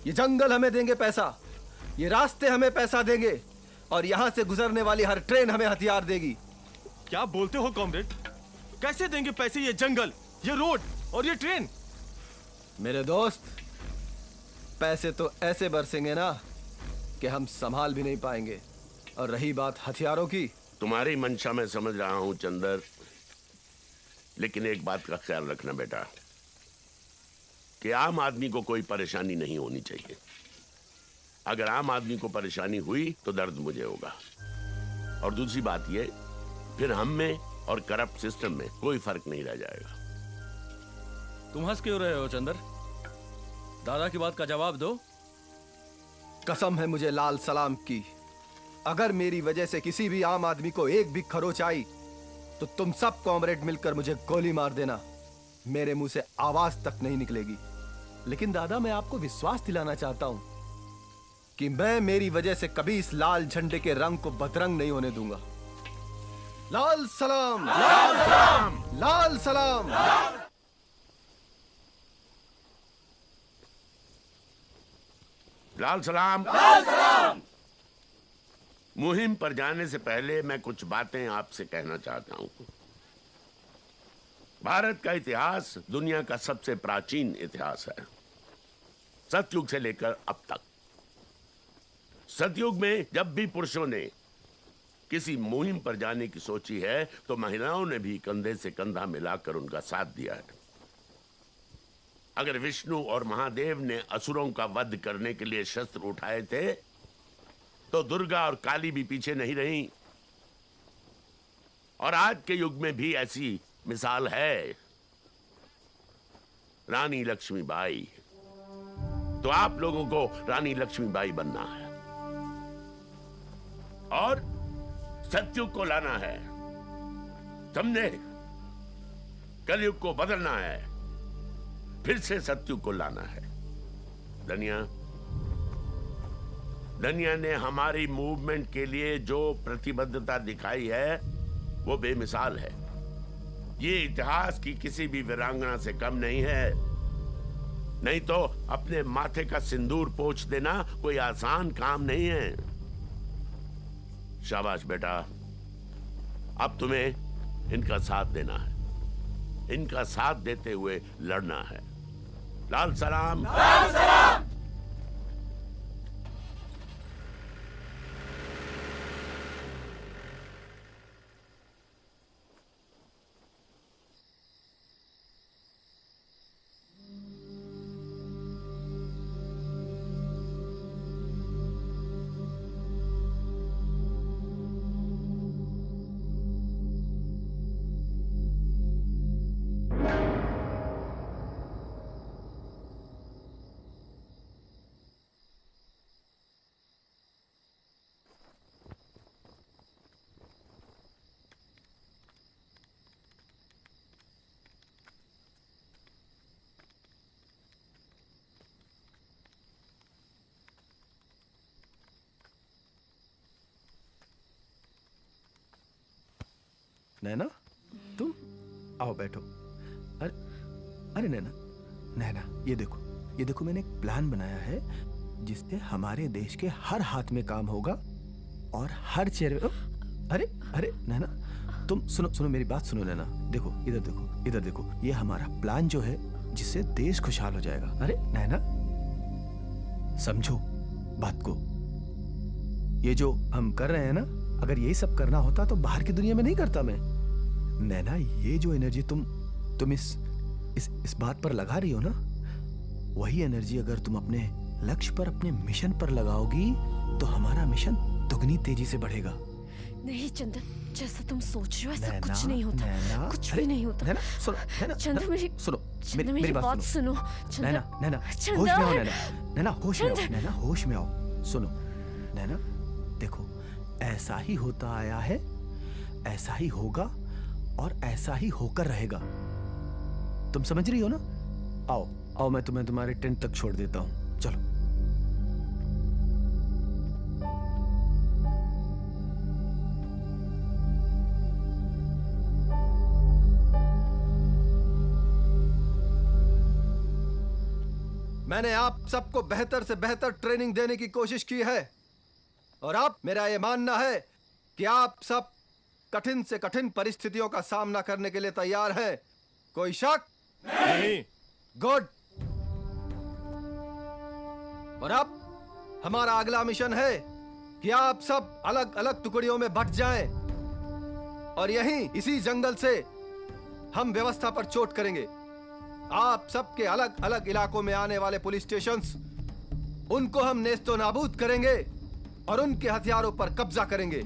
ये जंगल हमें देंगे पैसा, ये रास्ते हमें पैसा देंगे, और यहां से गुजरने वाली हर ट्रेन हमें हथियार देगी। क्या बोलते हो कॉमरेड? कैसे देंगे पैसे ये जंगल, ये रोड और ये ट्रेन? मेरे दोस्त, पैसे तो ऐसे बरसेंगे ना कि हम संभाल भी नहीं पाएंगे। और रही बात हथियारों की, तुम्हारी मंशा मैं समझ रहा हूं चंदर, लेकिन एक बात का ख्याल रखना बेटा, कि आम आदमी को कोई परेशानी नहीं होनी चाहिए। अगर आम आदमी को परेशानी हुई तो दर्द मुझे होगा। और दूसरी बात ये, फिर हम में और करप्ट सिस्टम में कोई फर्क नहीं रह जाएगा। तुम हंस क्यों रहे हो चंदर? दादा की बात का जवाब दो। कसम है मुझे लाल सलाम की, अगर मेरी वजह से किसी भी आम आदमी को एक भी खरोच आई तो तुम सब कॉमरेड मिलकर मुझे गोली मार देना। मेरे मुंह से आवाज तक नहीं निकलेगी। लेकिन दादा, मैं आपको विश्वास दिलाना चाहता हूं कि मैं मेरी वजह से कभी इस लाल झंडे के रंग को बदरंग नहीं होने दूंगा। लाल सलाम, लाल सलाम, लाल सलाम। लाल सलाम। लाल सलाम। मुहिम पर जाने से पहले मैं कुछ बातें आपसे कहना चाहता हूं। भारत का इतिहास दुनिया का सबसे प्राचीन इतिहास है, सतयुग से लेकर अब तक। सतयुग में जब भी पुरुषों ने किसी मुहिम पर जाने की सोची है तो महिलाओं ने भी कंधे से कंधा मिलाकर उनका साथ दिया है। अगर विष्णु और महादेव ने असुरों का वध करने के लिए शस्त्र उठाए थे तो दुर्गा और काली भी पीछे नहीं रहीं। और आज के युग में भी ऐसी मिसाल है, रानी लक्ष्मीबाई। तो आप लोगों को रानी लक्ष्मीबाई बनना है और सतयुग को लाना है, समझे? कलयुग को बदलना है, फिर से सतयुग को लाना है। धनिया ने हमारी मूवमेंट के लिए जो प्रतिबद्धता दिखाई है वो बेमिसाल है। ये इतिहास की किसी भी वीरांगना से कम नहीं है। नहीं तो अपने माथे का सिंदूर पोंछ देना कोई आसान काम नहीं है। शाबाश बेटा, अब तुम्हें इनका साथ देना है, इनका साथ देते हुए लड़ना है। लाल सलाम। लाल सलाम। नैना, तुम आओ बैठो। अरे अरे नैना, ये देखो मैंने एक प्लान बनाया है जिससे हमारे देश के हर हाथ में काम होगा और हर चेहरे में। अरे नैना, तुम सुनो मेरी बात सुनो नैना। देखो इधर देखो, ये हमारा प्लान जो है जिससे देश खुशहाल हो जाएगा। अरे नैना, समझो बात को। ये जो हम कर रहे हैं ना, अगर यही सब करना होता तो बाहर की दुनिया में नहीं करता मैं। नैना, ये जो एनर्जी तुम इस बात पर लगा रही हो ना, वही एनर्जी अगर तुम अपने लक्ष्य पर, अपने मिशन पर लगाओगी तो हमारा मिशन दुगनी तेजी से बढ़ेगा। नहीं चंदन, जैसा तुम सोच रहे हो ऐसा नैना, कुछ नहीं होता। नैना, कुछ भी नहीं होता। नैना, सुनो, चंदन, मेरी बात सुनो। नैना, होश में आओ नैना, होश में आओ नैना, होश में आओ। सुनो नैना, देखो ऐसा ही होता आया है, ऐसा ही होगा और ऐसा ही होकर रहेगा। तुम समझ रही हो ना? आओ मैं तुम्हें तुम्हारे टेंट तक छोड़ देता हूं, चलो। मैंने आप सबको बेहतर से बेहतर ट्रेनिंग देने की कोशिश की है और अब मेरा यह मानना है कि आप सब कठिन से कठिन परिस्थितियों का सामना करने के लिए तैयार हैं। कोई शक? नहीं। गुड। और अब हमारा अगला मिशन है कि आप सब अलग अलग टुकड़ियों में बंट जाएं और यहीं इसी जंगल से हम व्यवस्था पर चोट करेंगे। आप सबके अलग अलग इलाकों में आने वाले पुलिस स्टेशंस, उनको हम नेस्तो नाबूद करेंगे और उनके हथियारों पर कब्जा करेंगे।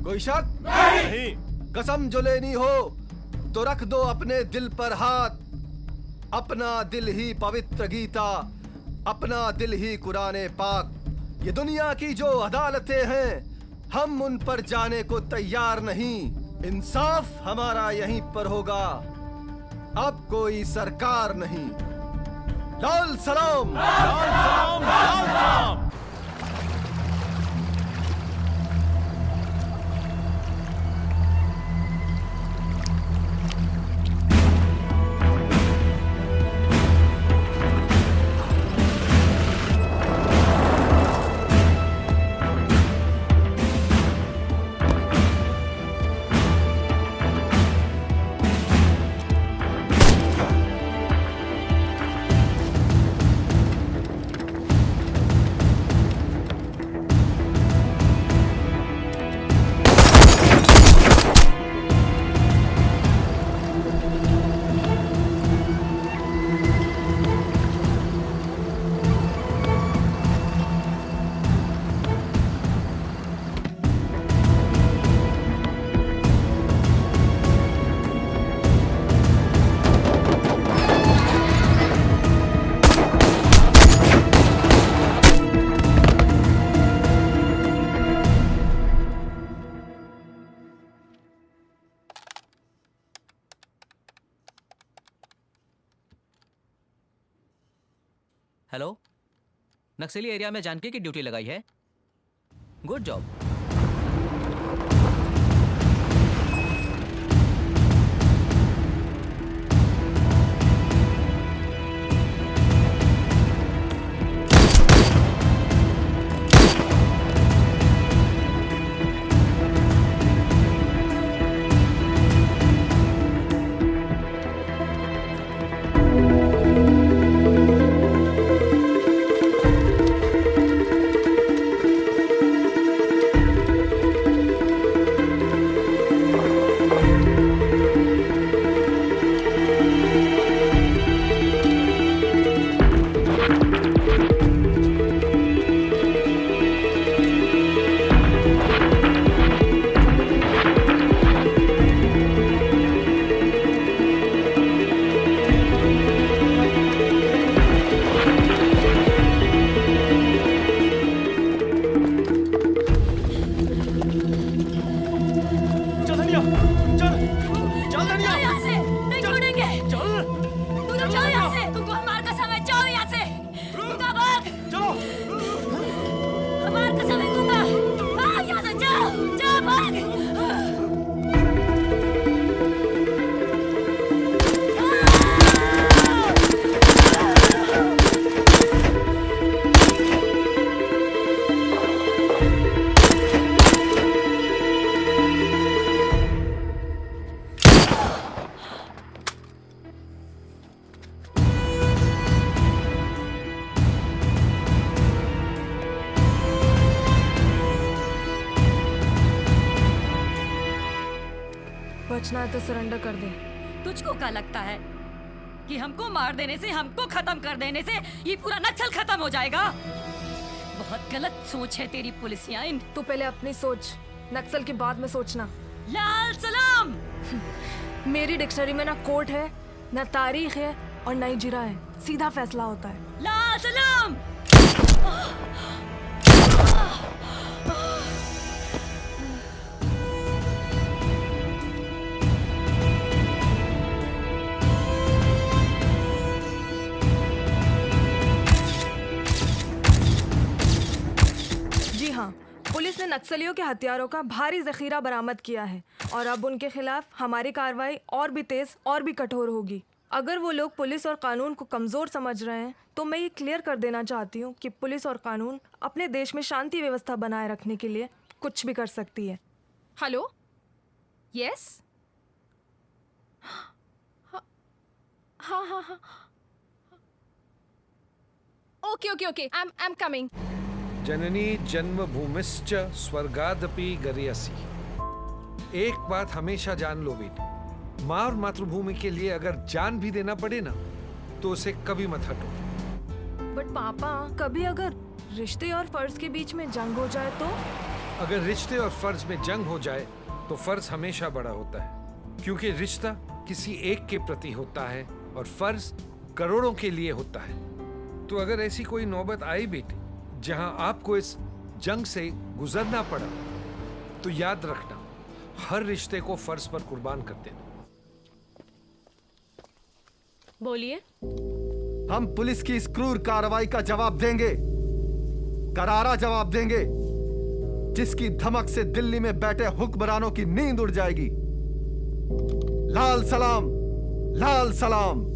कोई शक नहीं। कसम जो लेनी हो तो रख दो अपने दिल पर हाथ। अपना दिल ही पवित्र गीता, अपना दिल ही कुरान पाक। ये दुनिया की जो अदालतें हैं, हम उन पर जाने को तैयार नहीं। इंसाफ हमारा यहीं पर होगा, अब कोई सरकार नहीं। लाल सलाम, लाल सलाम, लाल सलाम। हेलो, नक्सली एरिया में जानकी की ड्यूटी लगाई है। Good job. बचना है तो सरेंडर कर दे। तुझको क्या लगता है कि हमको मार देने से, हमको खत्म कर देने से ये पूरा नक्सल खत्म हो जाएगा? बहुत गलत सोच है तेरी पुलिसिया। तू पहले अपनी सोच, नक्सल के बाद में सोचना। लाल सलाम। मेरी डिक्शनरी में ना कोर्ट है, ना तारीख है और ना ही जिरा है। सीधा फैसला होता है। लाल सलाम। पुलिस ने नक्सलियों के हथियारों का भारी जखीरा बरामद किया है और अब उनके खिलाफ हमारी कार्रवाई और भी तेज और भी कठोर होगी। अगर वो लोग पुलिस और कानून को कमज़ोर समझ रहे हैं तो मैं ये क्लियर कर देना चाहती हूँ कि पुलिस और कानून अपने देश में शांति व्यवस्था बनाए रखने के लिए कुछ भी कर सकती है। हेलो, यस, हाँ हाँ हाँ, okay okay okay, I am coming. जननी जन्मभूमिश्च स्वर्गादपि गरीयसी। एक बात हमेशा जान लो बेटी, माँ और मातृभूमि के लिए अगर जान भी देना पड़े ना तो उसे कभी मत हटो। बट पापा, कभी अगर रिश्ते और फर्ज के बीच में जंग हो जाए तो? अगर रिश्ते और फर्ज में जंग हो जाए तो फर्ज हमेशा बड़ा होता है, क्योंकि रिश्ता किसी एक के प्रति होता है और फर्ज करोड़ों के लिए होता है। तो अगर ऐसी कोई नौबत आई बेटी जहां आपको इस जंग से गुजरना पड़ा, तो याद रखना, हर रिश्ते को फर्ज पर कुर्बान कर देना। बोलिए। हम पुलिस की इस क्रूर कार्रवाई का जवाब देंगे, करारा जवाब देंगे, जिसकी धमक से दिल्ली में बैठे हुक्मरानों की नींद उड़ जाएगी। लाल सलाम, लाल सलाम।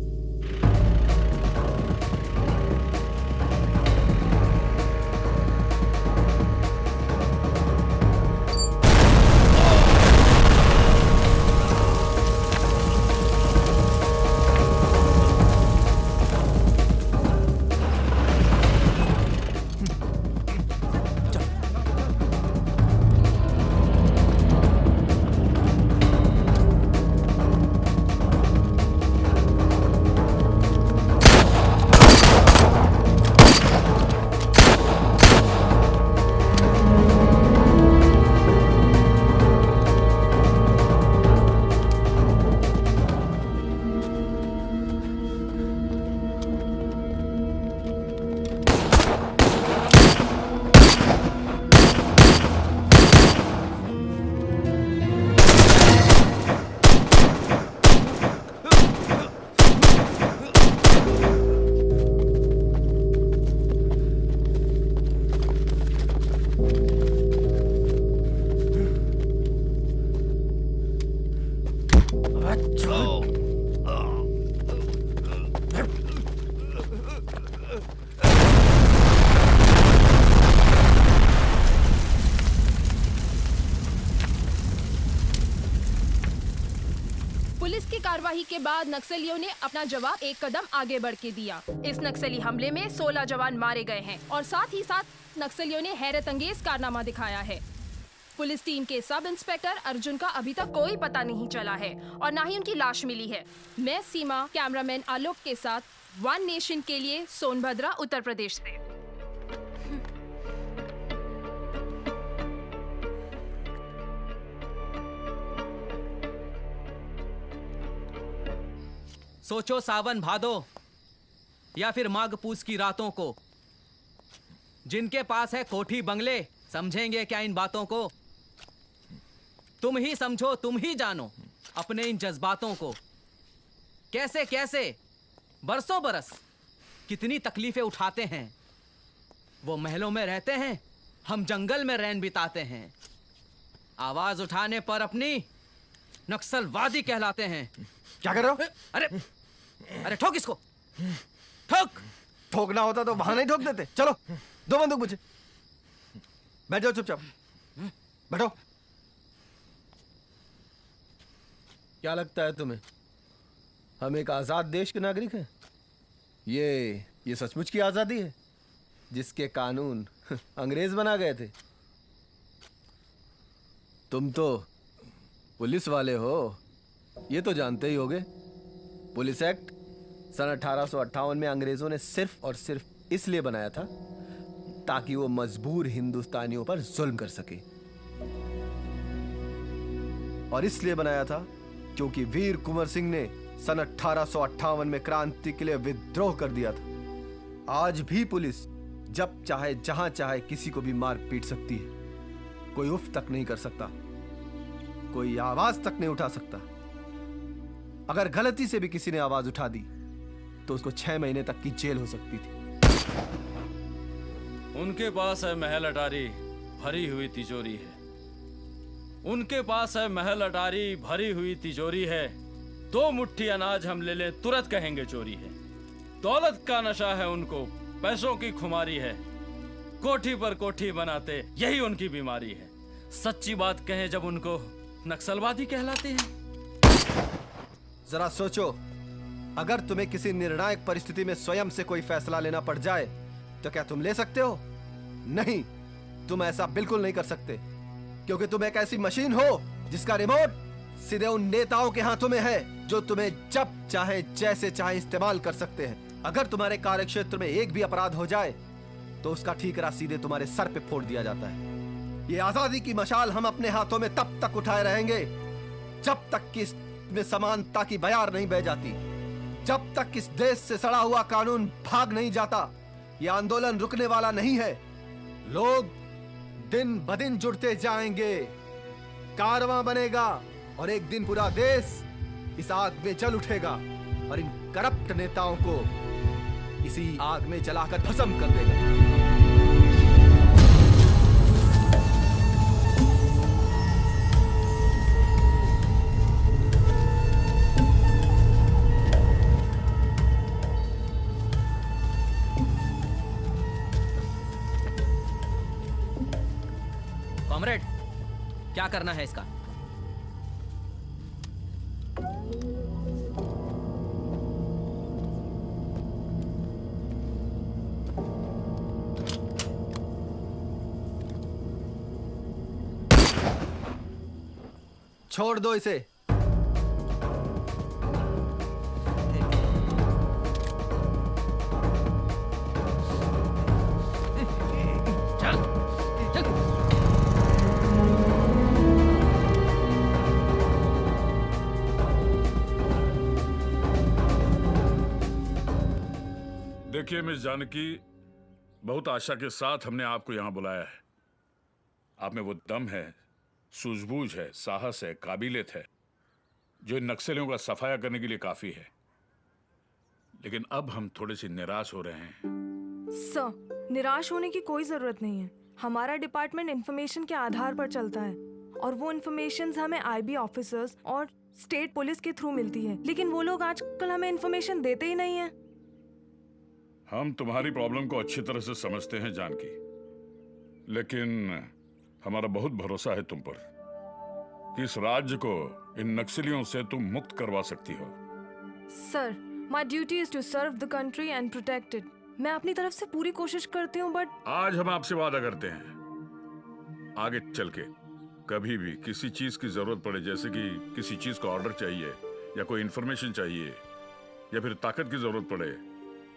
पुलिस की कार्रवाई के बाद नक्सलियों ने अपना जवाब एक कदम आगे बढ़ के दिया। इस नक्सली हमले में 16 जवान मारे गए हैं और साथ ही साथ नक्सलियों ने हैरत अंगेज कारनामा दिखाया है। पुलिस टीम के सब इंस्पेक्टर अर्जुन का अभी तक कोई पता नहीं चला है और ना ही उनकी लाश मिली है। मैं सीमा, कैमरामैन आलोक के साथ वन नेशन के लिए सोनभद्रा, उत्तर प्रदेश से। सोचो सावन भादो या फिर माघ पूस की रातों को, जिनके पास है कोठी बंगले, समझेंगे क्या इन बातों को? तुम ही समझो, तुम ही जानो अपने इन जज्बातों को। कैसे कैसे बरसों बरस कितनी तकलीफें उठाते हैं। वो महलों में रहते हैं, हम जंगल में रैन बिताते हैं। आवाज उठाने पर अपनी नक्सलवादी कहलाते हैं। क्या कर रहे हो? अरे अरे ठोक इसको, ठोक। ठोकना होता तो वहां नहीं ठोक देते। चलो, दो बंदूक मुझे। बैठ जाओ चुपचाप, बैठो। क्या लगता है तुम्हें, हम एक आजाद देश के नागरिक हैं? ये सचमुच की आजादी है जिसके कानून अंग्रेज बना गए थे? तुम तो पुलिस वाले हो, ये तो जानते ही होगे। पुलिस एक्ट सन 1858 में अंग्रेजों ने सिर्फ और सिर्फ इसलिए बनाया था ताकि वो मजबूर हिंदुस्तानियों पर जुल्म कर सके, और इसलिए बनाया था क्योंकि वीर कुंवर सिंह ने सन 1858 में क्रांति के लिए विद्रोह कर दिया था। आज भी पुलिस जब चाहे जहां चाहे किसी को भी मार पीट सकती है। कोई उफ तक नहीं कर सकता, कोई आवाज तक नहीं उठा सकता। अगर गलती से भी किसी ने आवाज उठा दी तो उसको 6 महीने तक की जेल हो सकती थी। उनके पास है महल अटारी, भरी हुई तिजोरी है। उनके पास है महल अटारी, भरी हुई तिजोरी है। 2 मुट्ठी अनाज हम ले लें तुरंत कहेंगे चोरी है। दौलत का नशा है उनको, पैसों की खुमारी है। कोठी पर कोठी बनाते, यही उनकी बीमारी है। सच्ची बात कहें जब उनको नक्सलवादी कहलाते हैं। जरा सोचो, अगर तुम्हें किसी निर्णायक परिस्थिति में स्वयं से कोई फैसला लेना पड़ जाए तो क्या तुम ले सकते हो? नहीं, तुम ऐसा बिल्कुल नहीं कर सकते, क्योंकि तुम एक ऐसी मशीन हो जिसका रिमोट सीधे उन नेताओं के हाथों में है जो तुम्हें जब चाहे जैसे चाहे इस्तेमाल कर सकते हैं। अगर तुम्हारे कार्य क्षेत्र में एक भी अपराध हो जाए तो उसका ठीकरा सीधे तुम्हारे सर पे फोड़ दिया जाता है। ये आजादी की मशाल हम अपने हाथों में तब तक उठाए रहेंगे जब तक कि इसमें समानता की बयार नहीं बह जाती, जब तक इस देश से सड़ा हुआ कानून भाग नहीं जाता। ये आंदोलन रुकने वाला नहीं है। लोग दिन ब दिन जुड़ते जाएंगे, कारवां बनेगा और एक दिन पूरा देश इस आग में जल उठेगा और इन करप्ट नेताओं को इसी आग में जलाकर भस्म कर देगा। कॉमरेड, क्या करना है इसका? छोड़ दो इसे। देखिए मिस जानकी, बहुत आशा के साथ हमने आपको यहां बुलाया है। आप में वो दम है, सूझबूझ है, साहस है, काबिलियत है जो इन नक्सलियों का सफाया करने के लिए काफी है। लेकिन अब हम थोड़े से निराश हो रहे हैं। सर, निराश होने की कोई जरूरत नहीं है। हमारा डिपार्टमेंट इंफॉर्मेशन के आधार पर चलता है और वो इंफॉर्मेशन हमें आईबी ऑफिसर्स और स्टेट पुलिस के थ्रू मिलती है। लेकिन वो लोग आजकल हमें इंफॉर्मेशन देते ही नहीं है। हम तुम्हारी प्रॉब्लम को अच्छी तरह से समझते हैं जानकी, लेकिन हमारा बहुत भरोसा है तुम पर कि इस राज्य को इन नक्सलियों से तुम मुक्त करवा सकती हो। Sir, my duty is to serve the country and protect it. मैं अपनी तरफ से पूरी कोशिश करती हूँ, बट आज हम आपसे वादा करते हैं आगे चल के कभी भी किसी चीज की जरूरत पड़े, जैसे कि किसी चीज का ऑर्डर चाहिए या कोई इंफॉर्मेशन चाहिए या फिर ताकत की जरूरत पड़े,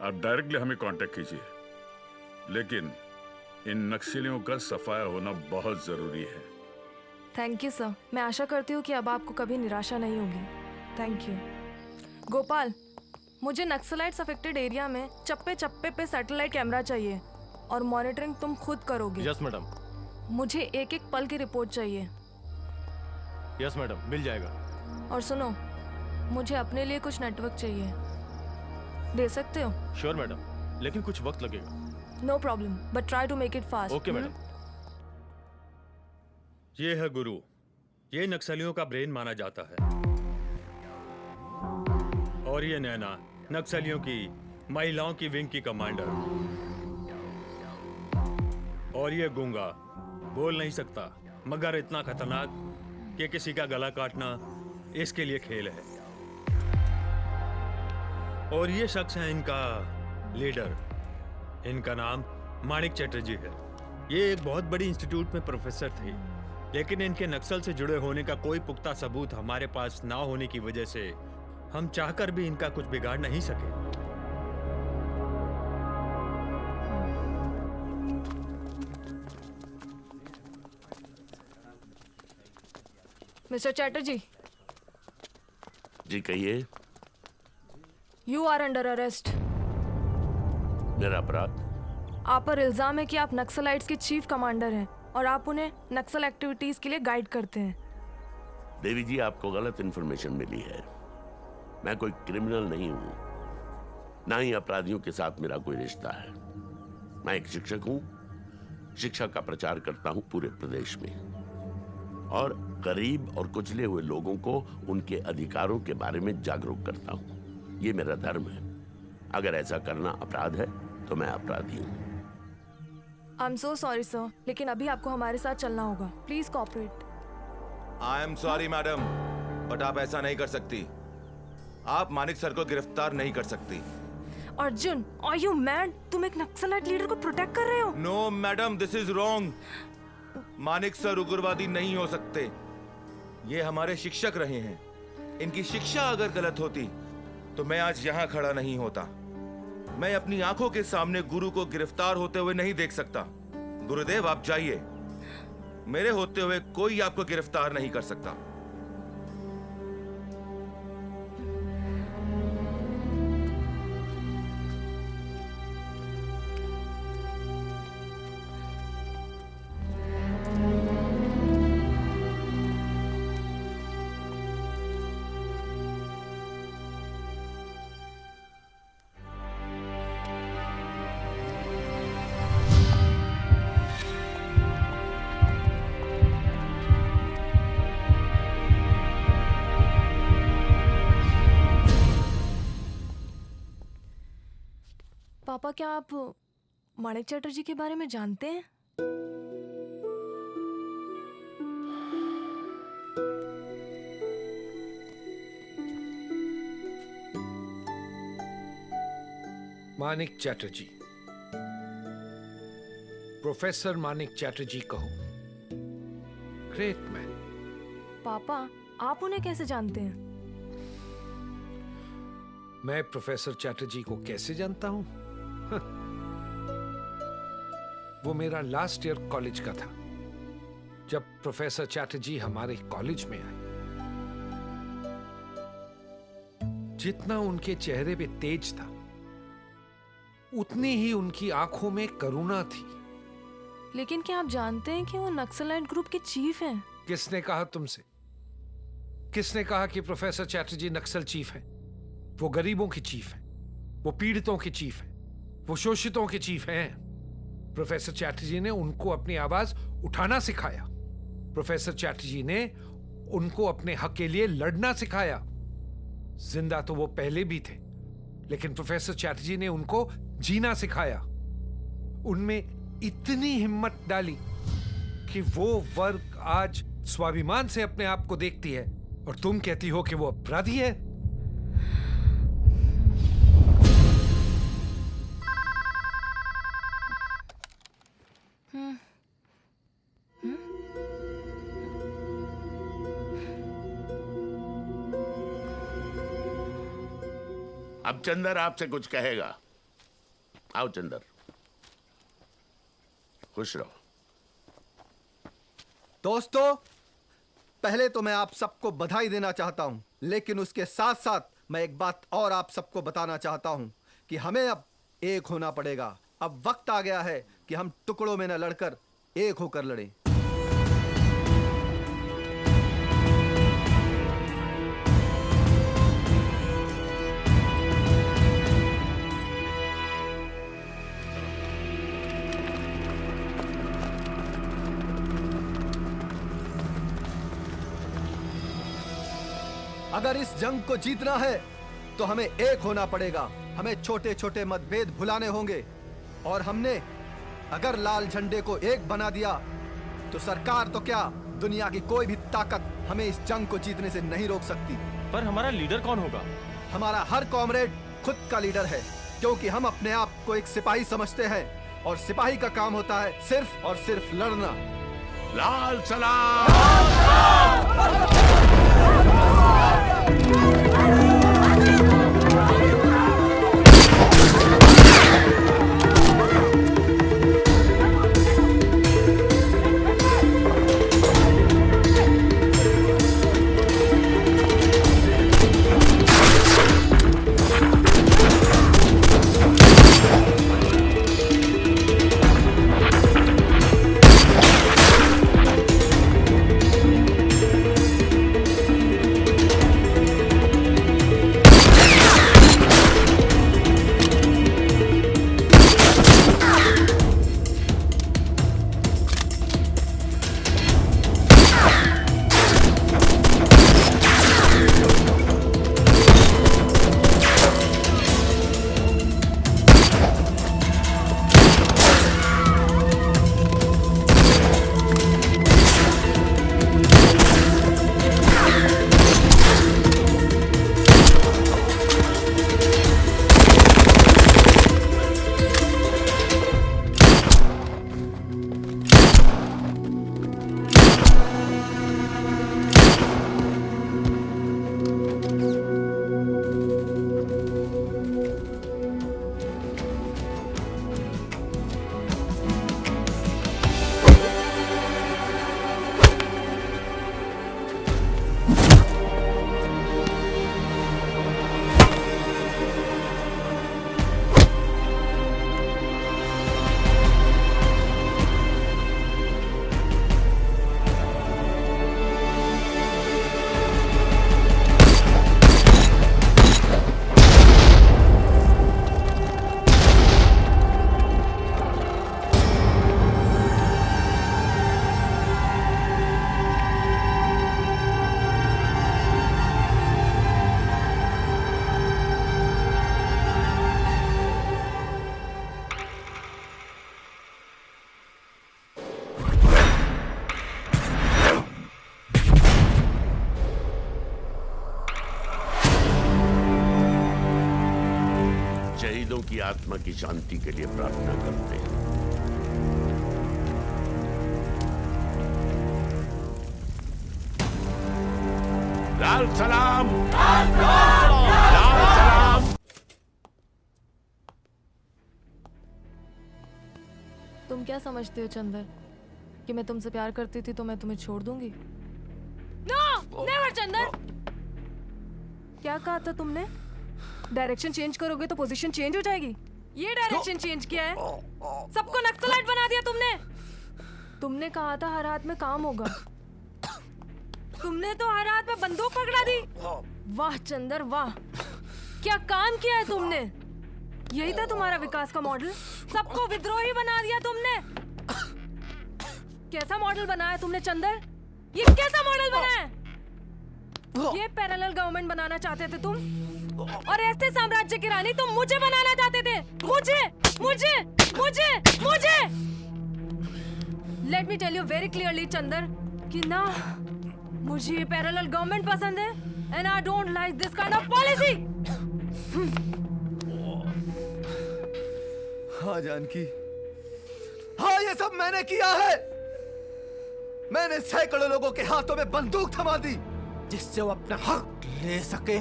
आप डायरेक्टली हमें कांटेक्ट कीजिए। लेकिन इन नक्सलियों का सफाया होना बहुत जरूरी है। Thank you sir. मैं आशा करती हूँ कि अब आपको कभी निराशा नहीं होगी। Thank you. गोपाल, मुझे नक्सलाइट्स अफेक्टेड एरिया में चप्पे चप्पे पे सैटेलाइट कैमरा चाहिए और मॉनिटरिंग तुम खुद करोगे। Yes madam. मुझे एक एक पल की रिपोर्ट चाहिए। यस मैडम, मिल जाएगा। और सुनो, मुझे अपने लिए कुछ नेटवर्क चाहिए। दे सकते हो? श्योर मैडम, लेकिन कुछ वक्त लगेगा। No problem, but try to make it fast. Okay madam. ये है गुरु। ये नक्सलियों का ब्रेन माना जाता है। और ये नैना, नक्सलियों की महिलाओं की विंग की कमांडर। और ये गूंगा, बोल नहीं सकता मगर इतना खतरनाक कि किसी का गला काटना इसके लिए खेल है। और ये शख्स है इनका लीडर। इनका नाम माणिक चटर्जी है। ये एक बहुत बड़ी इंस्टीट्यूट में प्रोफेसर थे, लेकिन इनके नक्सल से जुड़े होने का कोई पुख्ता सबूत हमारे पास ना होने की वजह से हम चाहकर भी इनका कुछ बिगाड़ नहीं सके। मिस्टर चैटर्जी। जी कहिए। You are under arrest. मेरा अपराध? आप पर इल्जाम है कि आप नक्सलाइट्स के चीफ कमांडर हैं और आप उन्हें नक्सल एक्टिविटीज के लिए गाइड करते हैं। देवी जी, आपको गलत इंफॉर्मेशन मिली है। मैं कोई क्रिमिनल नहीं हूं, ना ही अपराधियों के साथ मेरा कोई रिश्ता है। मैं एक शिक्षक हूं, शिक्षा का प्रचार करता हूं पूरे प्रदेश में और गरीब और कुचले हुए लोगों को उनके अधिकारों के बारे में जागरूक करता हूं। ये मेरा धर्म है। अगर ऐसा करना अपराध है तो मैं अपराधी हूं। I am so sorry sir, लेकिन अभी आपको हमारे साथ चलना होगा। Please cooperate. I am sorry madam, but आप ऐसा नहीं कर सकती। आप मानिक सर को गिरफ्तार नहीं कर सकती। Arjun, are you mad? तुम एक नक्सलाइट लीडर को प्रोटेक्ट कर रहे हो? No madam, this is wrong. Manik sir उग्रवादी नहीं हो सकते। ये हमारे शिक्षक रहे हैं। इनकी शिक्षा अगर गलत होती तो मैं आज यहाँ खड़ा नहीं होता। मैं अपनी आंखों के सामने गुरु को गिरफ्तार होते हुए नहीं देख सकता। गुरुदेव आप जाइए, मेरे होते हुए कोई आपको गिरफ्तार नहीं कर सकता। पापा, क्या आप माणिक चटर्जी के बारे में जानते हैं? माणिक चटर्जी, प्रोफेसर माणिक चटर्जी कहो। Great man. पापा, आप उन्हें कैसे जानते हैं? मैं प्रोफेसर चटर्जी को कैसे जानता हूं? वो मेरा लास्ट ईयर कॉलेज का था जब प्रोफेसर चटर्जी हमारे कॉलेज में आए। जितना उनके चेहरे पे तेज था, उतनी ही उनकी आंखों में करुणा थी। लेकिन क्या आप जानते हैं कि वो नक्सलाइट ग्रुप के चीफ हैं? किसने कहा तुमसे? किसने कहा कि प्रोफेसर चटर्जी नक्सल चीफ हैं? वो गरीबों के चीफ हैं, वो पीड़ितों के चीफ हैं, वो शोषितों के चीफ हैं। प्रोफेसर चटर्जी ने उनको अपनी आवाज उठाना सिखाया। प्रोफेसर चटर्जी ने उनको अपने हक के लिए लड़ना सिखाया। जिंदा तो वो पहले भी थे, लेकिन प्रोफेसर चटर्जी ने उनको जीना सिखाया। उनमें इतनी हिम्मत डाली कि वो वर्ग आज स्वाभिमान से अपने आप को देखती है, और तुम कहती हो कि वो अपराधी है। अब चंदर आपसे कुछ कहेगा। आओ चंदर, खुश रहो। दोस्तों, पहले तो मैं आप सबको बधाई देना चाहता हूं, लेकिन उसके साथ साथ मैं एक बात और आप सबको बताना चाहता हूं कि हमें अब एक होना पड़ेगा। अब वक्त आ गया है कि हम टुकड़ों में न लड़कर एक होकर लड़ें। अगर इस जंग को जीतना है तो हमें एक होना पड़ेगा। हमें छोटे छोटे मतभेद भुलाने होंगे, और हमने अगर लाल झंडे को एक बना दिया तो सरकार तो क्या, दुनिया की कोई भी ताकत हमें इस जंग को जीतने से नहीं रोक सकती। पर हमारा लीडर कौन होगा? हमारा हर कॉमरेड खुद का लीडर है, क्योंकि हम अपने आप को एक सिपाही समझते हैं, और सिपाही का काम होता है सिर्फ और सिर्फ लड़ना। लाल सलाम। शहीदों की आत्मा की शांति के लिए प्रार्थना करते हैं। लाल सलाम, लाल सलाम, लाल सलाम। तुम क्या समझते हो चंदर कि मैं तुमसे प्यार करती थी तो मैं तुम्हें छोड़ दूंगी? No, never Chandar. क्या कहा था तुमने? डायरेक्शन चेंज करोगे तो पोजीशन चेंज हो जाएगी। ये डायरेक्शन चेंज किया है, सबको नक्सलाइट बना दिया तुमने। तुमने कहा था हर हाथ में काम होगा, तुमने तो हर हाथ में बंदूक पकड़ा दी। वाह चंदर वाह, क्या काम किया है तुमने। यही था तुम्हारा विकास का मॉडल, सबको विद्रोही बना दिया तुमने। कैसा मॉडल बनाया तुमने चंदर, ये कैसा मॉडल बनाया? ये पैरेलल गवर्नमेंट बनाना चाहते थे तुम, और ऐसे साम्राज्य की रानी तुम मुझे बनाना चाहते थे। मुझे मुझे मुझे मुझे let me tell you very clearly Chandar कि ना मुझे ये पैरेलल गवर्नमेंट पसंद है, and I don't like this kind of policy. हाँ जानकी, हाँ ये सब मैंने किया है। मैंने सैकड़ों लोगों के हाथों में बंदूक थमा दी जिससे वो अपना हक ले सके।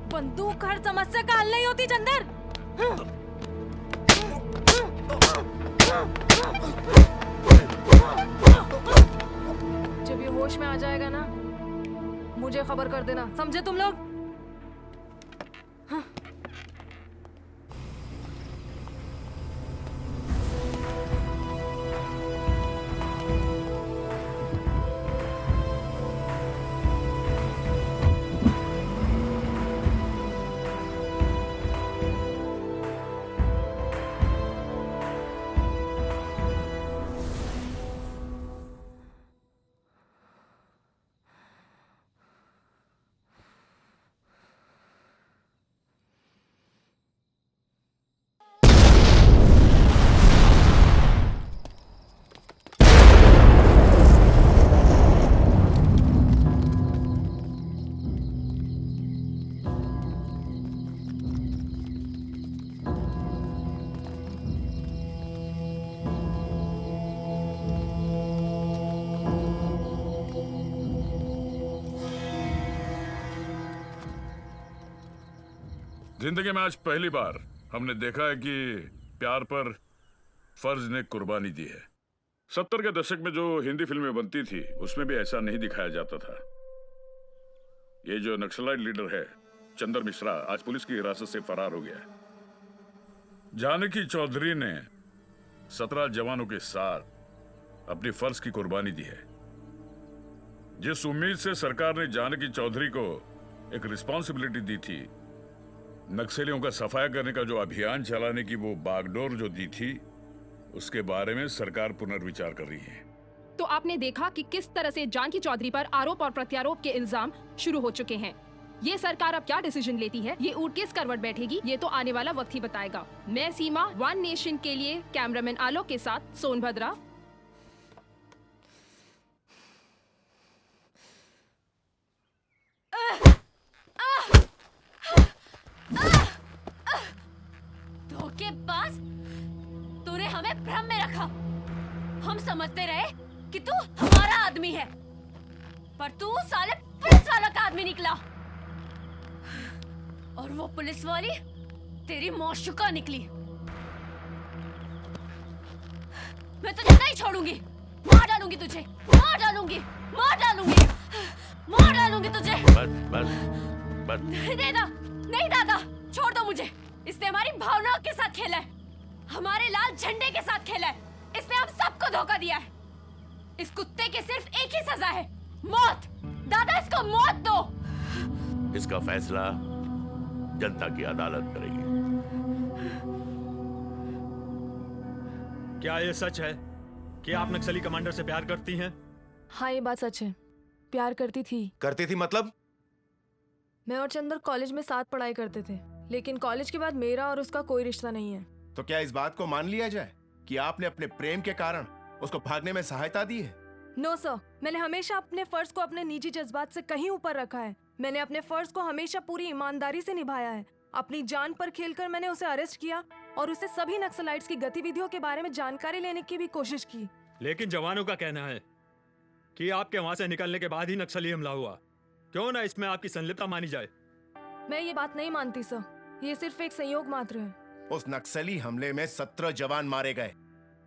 बंदूक हर समस्या का हल नहीं होती चंदर। जब ये होश में आ जाएगा ना, मुझे खबर कर देना, समझे तुम लोग? जिंदगी में आज पहली बार हमने देखा है कि प्यार पर फर्ज ने कुर्बानी दी है। 70 के दशक में जो हिंदी फिल्में बनती थी उसमें भी ऐसा नहीं दिखाया जाता था। ये जो नक्सलाइट लीडर है चंदर मिश्रा आज पुलिस की हिरासत से फरार हो गया है। जानकी चौधरी ने 17 जवानों के साथ अपनी फर्ज की कुर्बानी दी है। जिस उम्मीद से सरकार ने जानकी चौधरी को एक रिस्पॉन्सिबिलिटी दी थी, नक्सलियों का सफाया करने का जो अभियान चलाने की वो बागडोर जो दी थी, उसके बारे में सरकार पुनर्विचार कर रही है। तो आपने देखा कि किस तरह से जानकी चौधरी पर आरोप और प्रत्यारोप के इल्जाम शुरू हो चुके हैं। ये सरकार अब क्या डिसीजन लेती है, ये ऊँट किस करवट बैठेगी, ये तो आने वाला वक्त ही बताएगा। मैं सीमा, वन नेशन के लिए कैमरामैन आलोक के साथ सोनभद्रा। धोखेबाज, तूने हमें भ्रम में रखा। हम समझते रहे कि तू हमारा आदमी है, पर तू साले पुलिस वाला का आदमी निकला। और वो पुलिस वाली तेरी मौशुका निकली। मैं तुझे नहीं छोड़ूंगी, मार डालूंगी तुझे, मार डालूंगी, मार डालूंगी, मार डालूंगी तुझे। बस बस बस। नहीं दादा, नहीं दादा, छोड़ दो मुझे। इसने हमारी भावनाओं के साथ खेला है, हमारे लाल झंडे के साथ खेला है। इसने हम सबको धोखा दिया है। इस कुत्ते की सिर्फ एक ही सजा है, मौत। दादा इसको मौत दो। इसका फैसला जनता की अदालत करेगी। क्या ये सच है कि आप नक्सली कमांडर से प्यार करती हैं? हाँ ये बात सच है, प्यार करती थी। करती थी मतलब? मैं और चंदर कॉलेज में साथ पढ़ाई करते थे, लेकिन कॉलेज के बाद मेरा और उसका कोई रिश्ता नहीं है। तो क्या इस बात को मान लिया जाए कि आपने अपने प्रेम के कारण उसको भागने में सहायता दी है? नो सर, मैंने हमेशा अपने फर्ज को अपने निजी जज्बात से कहीं ऊपर रखा है। मैंने अपने फर्ज को हमेशा पूरी ईमानदारी से निभाया है अपनी जान पर खेलकर मैंने उसे अरेस्ट किया और उसे सभी नक्सलाइट्स की गतिविधियों के बारे में जानकारी लेने की भी कोशिश की। लेकिन जवानों का कहना है कि आपके वहां से निकलने के बाद ही नक्सली हमला हुआ। क्यों ना इसमें आपकी संलिप्तता मानी जाए। मैं ये बात नहीं मानती सर, ये सिर्फ एक संयोग मात्र है। उस नक्सली हमले में 17 जवान मारे गए,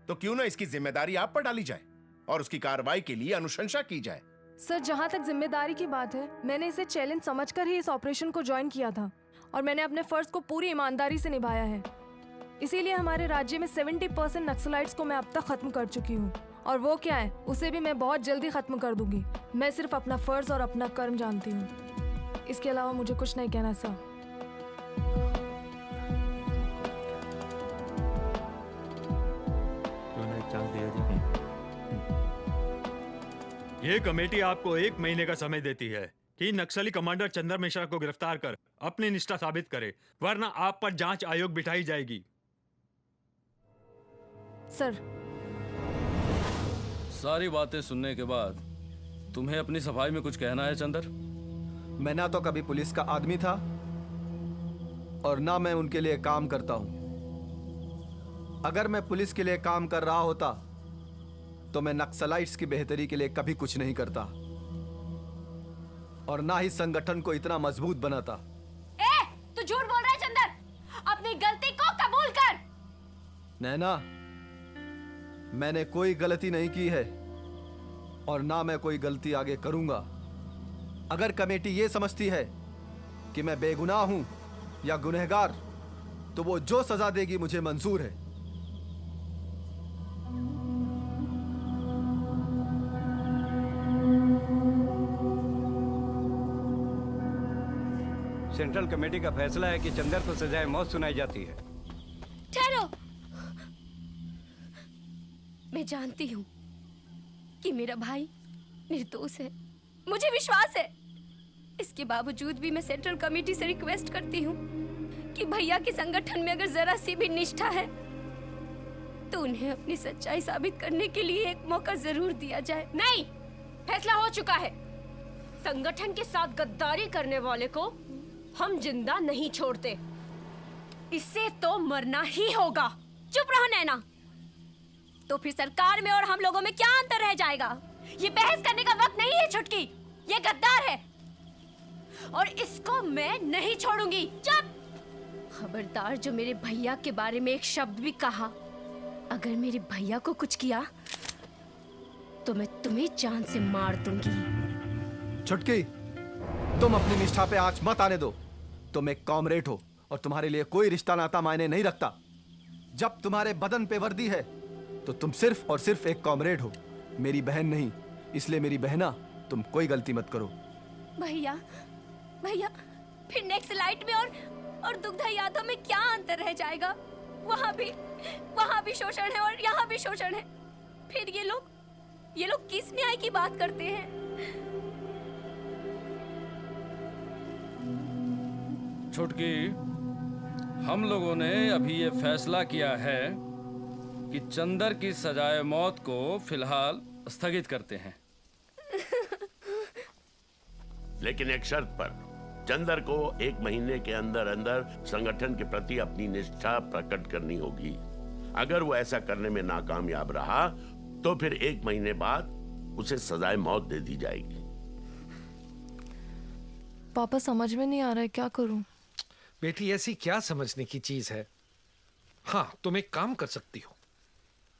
तो क्यों ना इसकी जिम्मेदारी आप पर डाली जाए और उसकी कार्रवाई के लिए अनुशंसा की जाए। सर, जहाँ तक जिम्मेदारी की बात है, मैंने इसे चैलेंज समझकर ही इस ऑपरेशन को ज्वाइन किया था और मैंने अपने फर्ज को पूरी ईमानदारी से निभाया है। इसीलिए हमारे राज्य में 70% नक्सलाइट्स को मैं अब तक खत्म कर चुकी हूँ, और वो क्या है उसे भी मैं बहुत जल्दी खत्म कर दूंगी। मैं सिर्फ अपना फर्ज और अपना कर्म जानती हूँ, इसके अलावा मुझे कुछ नहीं कहना सर। ये कमेटी आपको 1 महीने का समय देती है कि नक्सली कमांडर चंदर मिश्रा को गिरफ्तार कर अपनी निष्ठा साबित करे, वरना आप पर जांच आयोग बिठाई जाएगी। सर, सारी बातें सुनने के बाद तुम्हें अपनी सफाई में कुछ कहना है चंदर? मैं ना तो कभी पुलिस का आदमी था और ना मैं उनके लिए काम करता हूं। अगर मैं पुलिस के लिए काम कर रहा होता तो मैं नक्सलाइट्स की बेहतरी के लिए कभी कुछ नहीं करता और ना ही संगठन को इतना मजबूत बनाता। तू झूठ बोल रहा है चंदर, अपनी गलती को कबूल कर। नैना, मैंने कोई गलती नहीं की है और ना मैं कोई गलती आगे करूंगा। अगर कमेटी ये समझती है कि मैं बेगुनाह हूं या गुनहगार, तो वो जो सजा देगी मुझे मंजूर है। सेंट्रल कमेटी का फैसला है कि चंदर को सजाए मौत सुनाई जाती है। ठहरो, मैं जानती हूँ कि मेरा भाई निर्दोष है, मुझे विश्वास है। इसके बावजूद भी मैं सेंट्रल कमेटी से रिक्वेस्ट करती हूँ कि भैया के संगठन में अगर जरा सी भी निष्ठा है तो उन्हें अपनी सच्चाई साबित करने के लिए एक मौका जरूर दिया जाए। नहीं, फैसला हो चुका है। संगठन के साथ गद्दारी करने वाले को हम जिंदा नहीं छोड़ते, इससे तो मरना ही होगा। चुप रहो नैना, तो फिर सरकार में और हम लोगों में क्या अंतर रह जाएगा? ये बहस करने का वक्त नहीं है छुटकी, ये गद्दार है और इसको मैं नहीं छोड़ूंगी। चुप! खबरदार जो मेरे भैया के बारे में एक शब्द भी कहा, अगर मेरे भैया को कुछ किया तो मैं तुम्हें जान से मार दूंगी। छुटकी, तुम अपनी निष्ठा पे आंच मत आने दो। तुम एक कॉमरेड हो और तुम्हारे लिए कोई रिश्ता नाता मायने नहीं रखता। जब तुम्हारे बदन पे वर्दी है तो तुम सिर्फ और सिर्फ एक कॉमरेड हो, मेरी बहन नहीं। इसलिए मेरी बहना, तुम कोई गलती मत करो। भैया, भैया, फिर नेक्स्ट लाइट में और दुग्धा यादव में क्या अंतर रह जाएगा? वहाँ भी शोषण है और यहाँ भी शोषण है। फिर ये लोग किस न्याय की बात करते हैं? छुटकी, हम लोगों ने अभी ये फैसला किया है कि चंदर की सजाए मौत को फिलहाल स्थगित करते हैं। लेकिन एक शर्त पर, चंदर को 1 महीने के अंदर अंदर संगठन के प्रति अपनी निष्ठा प्रकट करनी होगी। अगर वो ऐसा करने में नाकामयाब रहा तो फिर 1 महीने बाद उसे सजाए मौत दे दी जाएगी। पापा, समझ में नहीं आ रहा है, क्या करूं? बेटी, ऐसी क्या समझने की चीज है? हाँ, तुम एक काम कर सकती हो।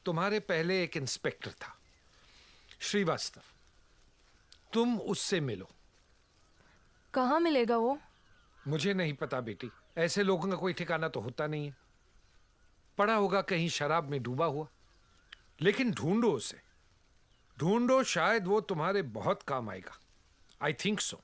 तुम्हारे पहले एक इंस्पेक्टर था, श्रीवास्तव, तुम उससे मिलो। कहाँ मिलेगा वो? मुझे नहीं पता बेटी, ऐसे लोगों का कोई ठिकाना तो होता नहीं है। पड़ा होगा कहीं शराब में डूबा हुआ। लेकिन ढूंढो उसे, ढूंढो, शायद वो तुम्हारे बहुत काम आएगा। I think so.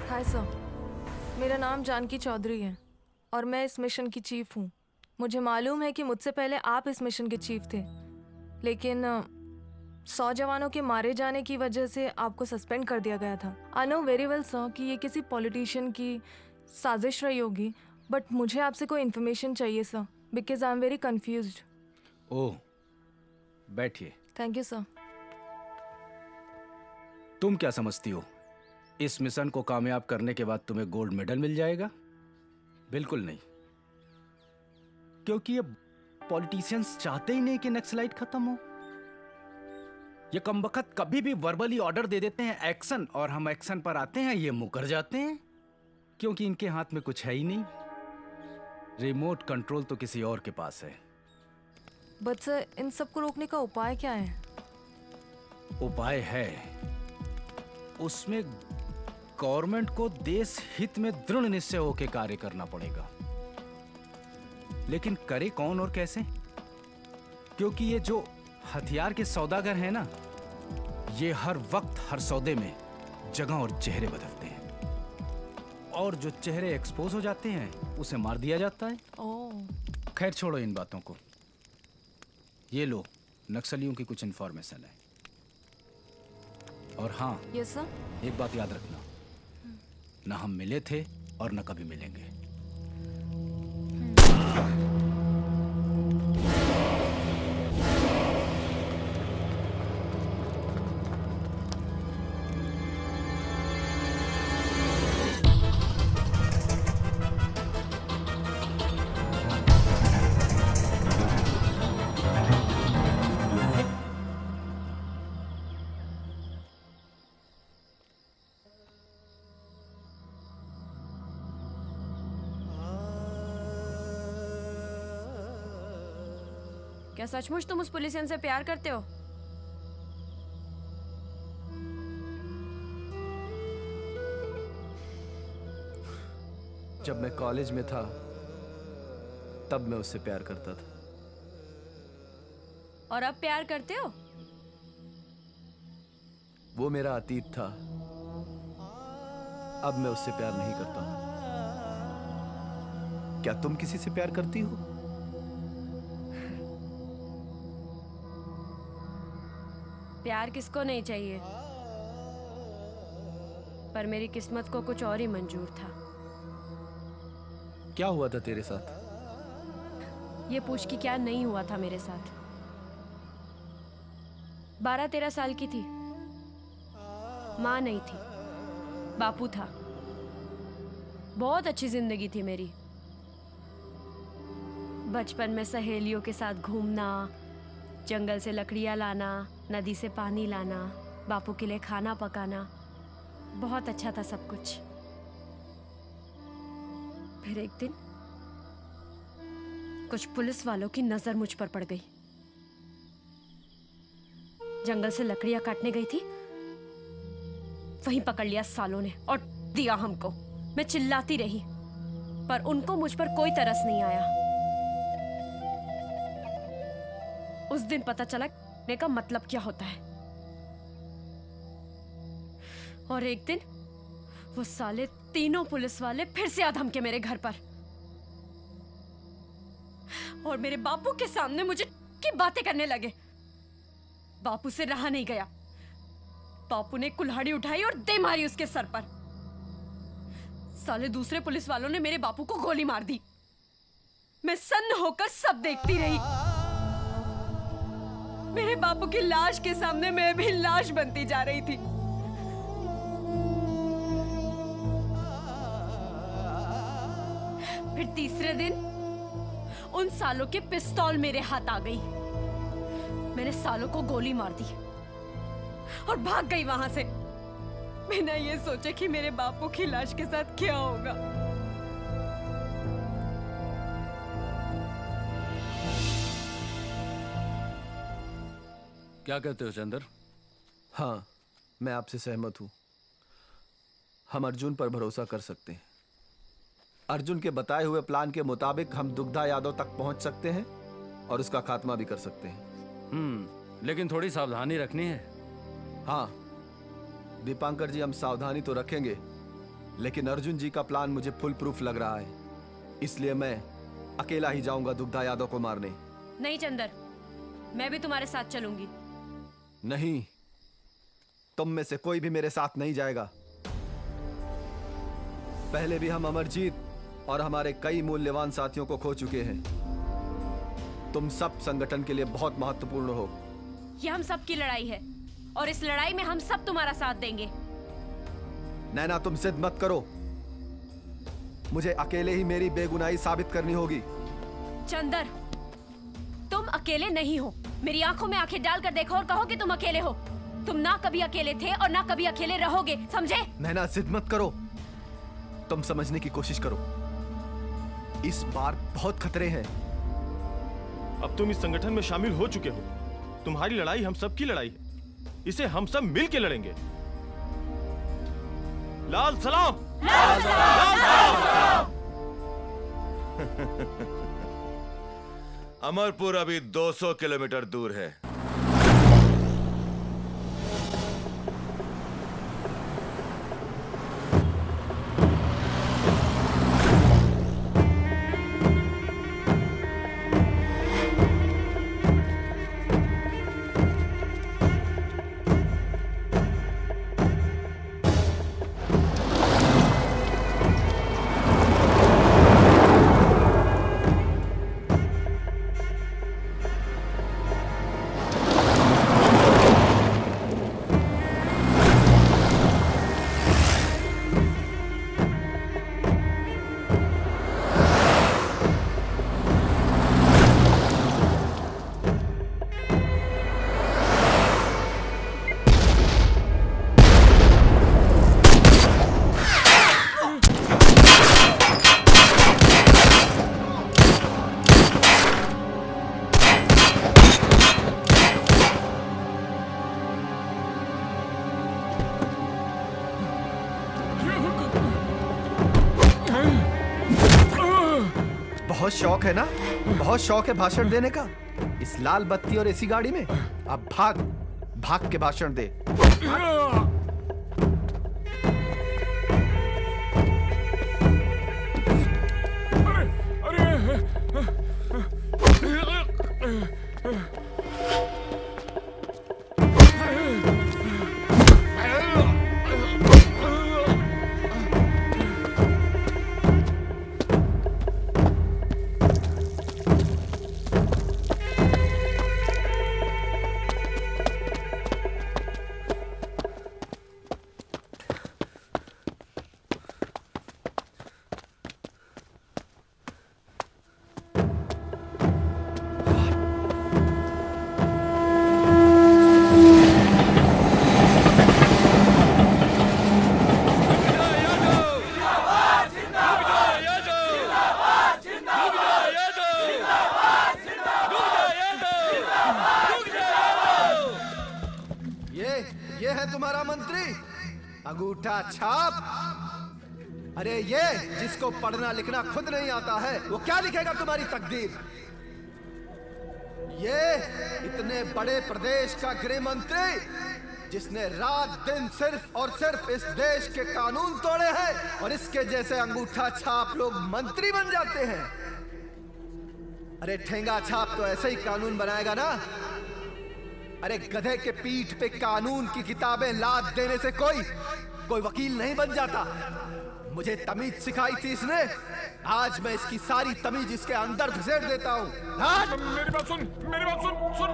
Hi sir, मेरा नाम जानकी चौधरी है और मैं इस मिशन की चीफ हूँ। मुझे मालूम है कि मुझसे पहले आप इस मिशन के चीफ थे, लेकिन 100 जवानों के मारे जाने की वजह से आपको सस्पेंड कर दिया गया था। I know very well sir कि ये किसी पॉलिटिशियन की साजिश रही होगी, बट मुझे आपसे कोई इन्फॉर्मेशन चाहिए sir, because I am very confused. Oh, बैठिए। Thank you sir. तुम क्या समझती हो इस मिशन को कामयाब करने के बाद तुम्हें गोल्ड मेडल मिल जाएगा? बिल्कुल नहीं, क्योंकि ये पॉलिटिशियंस चाहते ही नहीं कि नक्सलाइट खत्म हो। ये कमबख्त कभी भी वर्बली ऑर्डर दे देते हैं एक्शन, और हम एक्शन पर आते हैं ये मुकर जाते हैं, क्योंकि इनके हाथ में कुछ है ही नहीं। रिमोट कंट्रोल तो किसी और के पास है। बट सर, इन सबको रोकने का उपाय क्या है? उपाय है, उसमें गवर्नमेंट को देश हित में दृढ़ निश्चय होकर कार्य करना पड़ेगा। लेकिन करे कौन और कैसे? क्योंकि ये जो हथियार के सौदागर हैं ना, ये हर वक्त हर सौदे में जगह और चेहरे बदलते हैं, और जो चेहरे एक्सपोज हो जाते हैं उसे मार दिया जाता है। खैर छोड़ो इन बातों को। ये लो, नक्सलियों की कुछ इंफॉर्मेशन है। और हाँ, यस सर। एक बात याद रखना, ना हम मिले थे और न कभी मिलेंगे। क्या सचमुच तुम उस पुलिसियन से प्यार करते हो? जब मैं कॉलेज में था तब मैं उससे प्यार करता था। और अब प्यार करते हो? वो मेरा अतीत था, अब मैं उससे प्यार नहीं करता हूं। क्या तुम किसी से प्यार करती हो? प्यार किसको नहीं चाहिए, पर मेरी किस्मत को कुछ और ही मंजूर था। क्या हुआ था तेरे साथ? ये पूछ कि क्या नहीं हुआ था मेरे साथ। 12-13 साल की थी, माँ नहीं थी, बापू था। बहुत अच्छी जिंदगी थी मेरी। बचपन में सहेलियों के साथ घूमना, जंगल से लकड़ियाँ लाना, नदी से पानी लाना, बापू के लिए खाना पकाना, बहुत अच्छा था सब कुछ। फिर एक दिन कुछ पुलिस वालों की नजर मुझ पर पड़ गई। जंगल से लकड़ियां काटने गई थी, वहीं पकड़ लिया सालों ने और दिया हमको। मैं चिल्लाती रही, पर उनको मुझ पर कोई तरस नहीं आया। उस दिन पता चला ने का मतलब क्या होता है। और एक दिन वो साले तीनों पुलिस वाले फिर से आ धमके मेरे घर पर, और मेरे बापू के सामने मुझे की बातें करने लगे। बापू से रहा नहीं गया, बापू ने कुल्हाड़ी उठाई और दे मारी उसके सर पर। साले दूसरे पुलिस वालों ने मेरे बापू को गोली मार दी। मैं सन्न होकर सब देखती रही। मेरे बापू की लाश के सामने मैं भी लाश बनती जा रही थी। फिर तीसरे दिन उन सालों के पिस्तौल मेरे हाथ आ गई। मैंने सालों को गोली मार दी और भाग गई वहां से, बिना ये सोचे कि मेरे बापू की लाश के साथ क्या होगा। क्या कहते हो चंदर? हाँ, मैं आपसे सहमत हूं। हम अर्जुन पर भरोसा कर सकते हैं। अर्जुन के बताए हुए प्लान के मुताबिक हम दुग्धा यादव तक पहुंच सकते हैं और उसका खात्मा भी कर सकते हैं। लेकिन थोड़ी सावधानी रखनी है। हाँ दीपांकर जी, हम सावधानी तो रखेंगे, लेकिन अर्जुन जी का प्लान मुझे फुल प्रूफ लग रहा है, इसलिए मैं अकेला ही जाऊंगा दुग्धा यादव को मारने। नहीं चंदर, मैं भी तुम्हारे साथ चलूंगी। नहीं, तुम में से कोई भी मेरे साथ नहीं जाएगा। पहले भी हम अमरजीत और हमारे कई मूल्यवान साथियों को खो चुके हैं। तुम सब संगठन के लिए बहुत महत्वपूर्ण हो। ये हम सब की लड़ाई है और इस लड़ाई में हम सब तुम्हारा साथ देंगे। नैना, तुम जिद मत करो। मुझे अकेले ही मेरी बेगुनाही साबित करनी होगी। चंदर, तुम अकेले नहीं हो। मेरी आंखों में आंखें डालकर देखो और कहो कि तुम अकेले हो। तुम ना कभी अकेले थे और ना कभी अकेले रहोगे, समझे? नैना, जिद मत करो। तुम समझने की कोशिश करो। इस बार बहुत खतरे हैं। अब तुम इस संगठन में शामिल हो चुके हो। तुम्हारी लड़ाई हम सब की लड़ाई है। इसे हम सब मिल के लड़ेंगे। लाल सलाम। लाल सलाम। अमरपुर अभी 200 किलोमीटर दूर है। बहुत शौक है ना? बहुत शौक है भाषण देने का। इस लाल बत्ती और एसी गाड़ी में। अब भाग भाग के भाषण दे। ये है तुम्हारा मंत्री अंगूठा छाप। अरे ये जिसको पढ़ना लिखना खुद नहीं आता है, वो क्या लिखेगा तुम्हारी तकदीर? ये इतने बड़े प्रदेश का गृह मंत्री जिसने रात दिन सिर्फ और सिर्फ इस देश के कानून तोड़े हैं, और इसके जैसे अंगूठा छाप लोग मंत्री बन जाते हैं। अरे ठेंगा छाप तो ऐसे ही कानून बनाएगा ना। अरे गधे के पीठ पे कानून की किताबें लाद देने से कोई वकील नहीं बन जाता। मुझे तमीज सिखाई थी इसने, आज मैं इसकी सारी तमीज इसके अंदर घुसेड़ देता हूँ। मेरी बात सुन, मेरी बात सुन।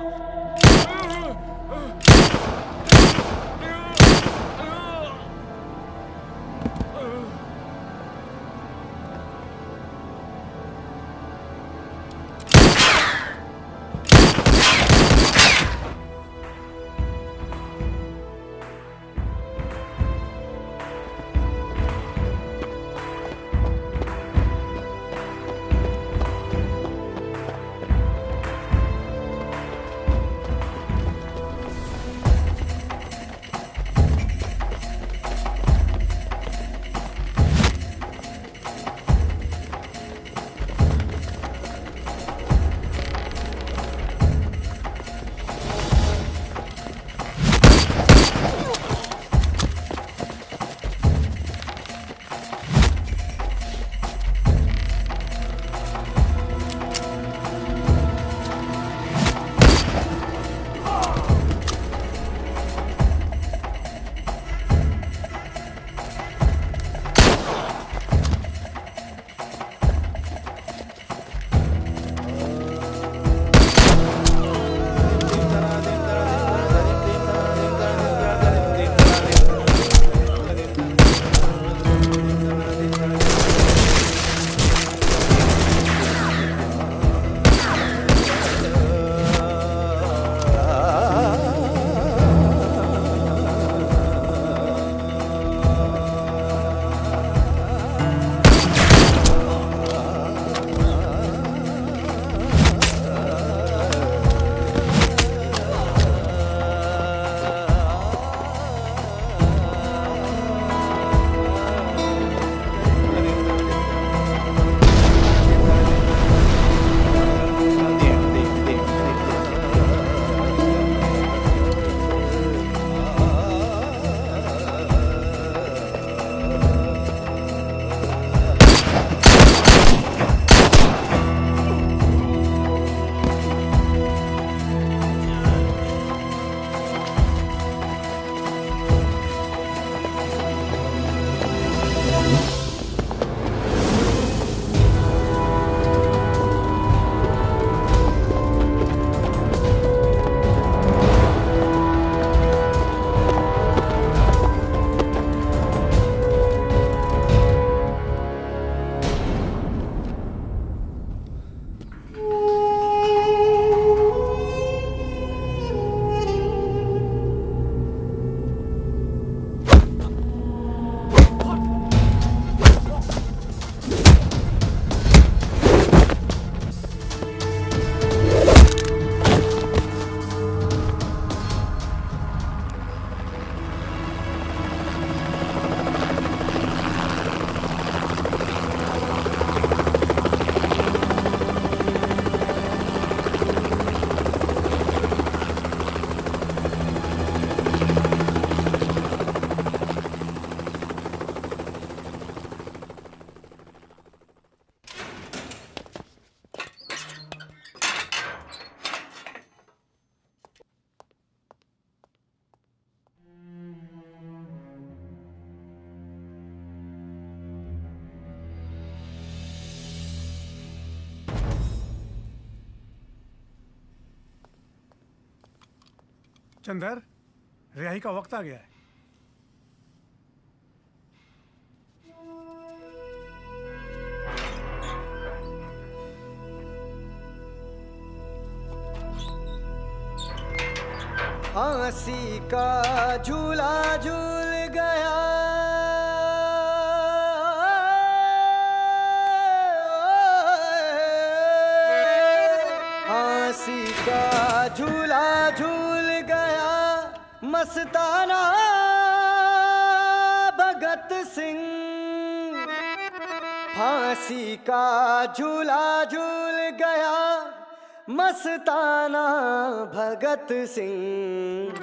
चंदर, रिहाई का वक्त आ गया है। फांसी का झूला झूल गया, फांसी का झूला झूल गया मस्ताना भगत सिंह। फांसी का झूला झूल गया मस्ताना भगत सिंह।